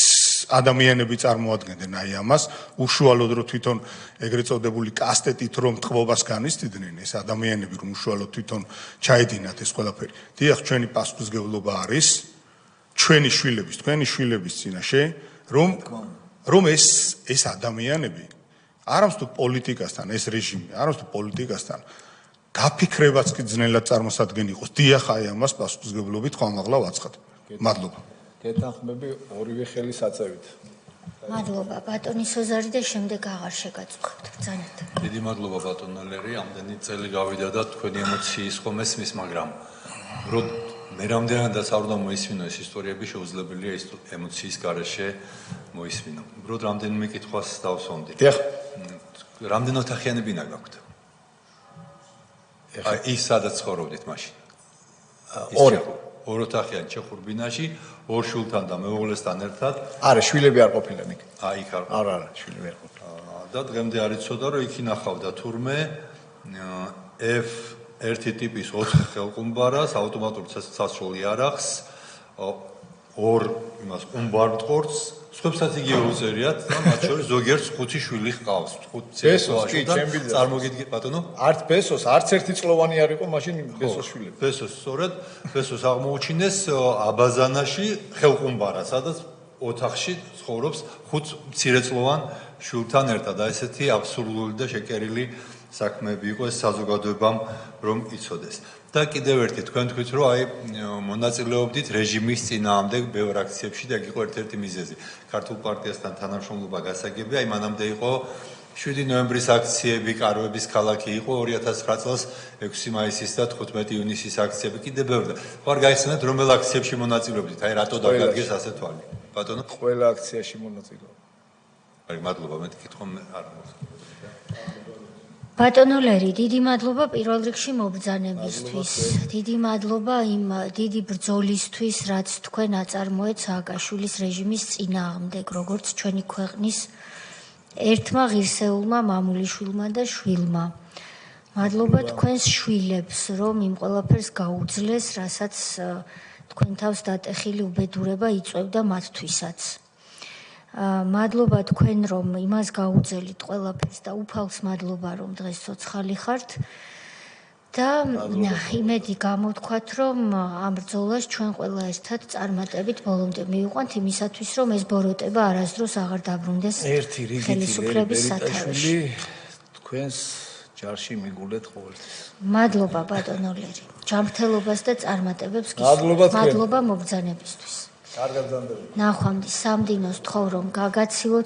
ადამიანები წარმოადგენდნენ აი ამას უშუალოდ რომ თვითონ ეგრეთ წოდებული კასტეტით რომ ტყბობას განვისტიდნენ ეს ადამიანები რომ უშუალოდ თვითონ ჩაედინათ ეს ყველაფერი დიახ ჩვენი პასუხისმგებლობა არის ჩვენი შვილების თქვენი შვილების წინაშე რომ ეს ადამიანები არამს თუ პოლიტიკასთან ეს რეჟიმი არამს თუ პოლიტიკასთან გაფიქრებაც კი ძნელად წარმოსადგენ იყოს დიახ აი ამას პასუხისმგებლობით ხმამაღლა ვაცხად მადლობა გეთანხმები ორივე ხელის აწევით მადლობა ბატონი სოზარი და შემდეგ აღარ შეგაწყვეტ ბრძანეთ დიდი მადლობა ბატონო ლერი ამდენი წელი გავიდა და თქვენი ემოციის ხომ ესმის მაგრამ რომ მე რამდენადაც არ უნდა მოისმინო ეს ისტორიები შეუძლებელია ის ემოციის გარეშე მოისმინო უბრალოდ რამდენიმე კითხვას დავსვამდი დიახ რამდენი ოთახიანი ბინა გაქვთ აი ის სადაც ცხოვრობდით მაშინ ორ ოთახიანი ჩეხურ ბინაში ორ შვილთან და მეუღლესთან ერთად არა შვილები არ ყოფილან იქ აი იქ არა შვილები არ ყოფილან და დღემდე არ იცოდა რომ იქ ინახავდა თურმე F1 ტიპის 4 ხელყუმბარას ავტომატურ სასროლი არახს ორ იმას ყუმბარმტყორს სხვებსაც იგივე უწერიათ და მათ შორის ზოგიერთს 5 შვილი ჰყავს 5 ბესოს კი ჩემბილი წარმოგიდგე ბატონო არც ბესოს არც ერთი წლოვანი არ იყო მაშინ ბესოს შვილები ბესოს სწორედ ბესოს აღმოუჩინეს აბაზანაში ხელყუმბარა სადაც ოთახში ცხოვრობს 5 მცირეწლოვან შვილთან ერთად და ესეთი აბსურდული და შეკერილი საქმეები იყო ეს საზოგადოებამ რომ იცოდეს და კიდევ ერთი თქვენ თქვით რომ აი მონაწილეობდით რეჟიმის წინააღმდეგ ბევრ აქციებში და იქ იყო ერთ-ერთი მიზეზი ქართულ პარტიასთან თანამშრომლობა გასაგები აი მანამდე იყო 7 ნოემბრის აქციები კარვების ქალაქი იყო 2009 წელს 6 მაისის და 15 ივნისის აქციები კიდევ ბევრი და ხარ გაიხსენეთ რომელ აქციებში მონაწილეობდით აი რატო დაგადგეს ასე თვალი ბატონო ყველა აქციაში მონაწილეობ აი მადლობა მე კითხვა არ მოხდა ბატონო ლერი, დიდი მადლობა პირველ რიგში მობრძანებისთვის. დიდი მადლობა იმ დიდი ბრძოლისთვის, რაც თქვენ აწარმოეთ სააკაშვილის რეჟიმის წინააღმდეგ, როგორც ჩვენი ქვეყნის ერთმა ღირსეულმა მამულიშვილმა და შვილმა. მადლობა თქვენს შვილებს, რომ იმ ყველაფერს გაუძლეს, რასაც თქვენ თავს დატეხილი უბედურება იწევდა მათთვისაც. მადლობა თქვენ რომ იმას გაუძელით ყველაფერს და უფალს მადლობა რომ დღეს ცოცხალი ხართ. და იმედი გამოთქვათ რომ ამ ბრძოლას ჩვენ ყველა ერთად წარმატებით ბოლომდე მივიყვანთ იმისათვის რომ ეს ბოროტება არასდროს აღარ დაბრუნდეს ერთი რიგითი სათავეში თქვენს ჯარში მიგულეთ ყოველთვის. მადლობა ბატონო ლერი. ჯანმრთელობას და წარმატებებს გისურვებთ. მადლობა მობრძანებისთვის. კარგად განდევით. ნახვამდის სამდინოს თხოვ რომ გაგაცილოთ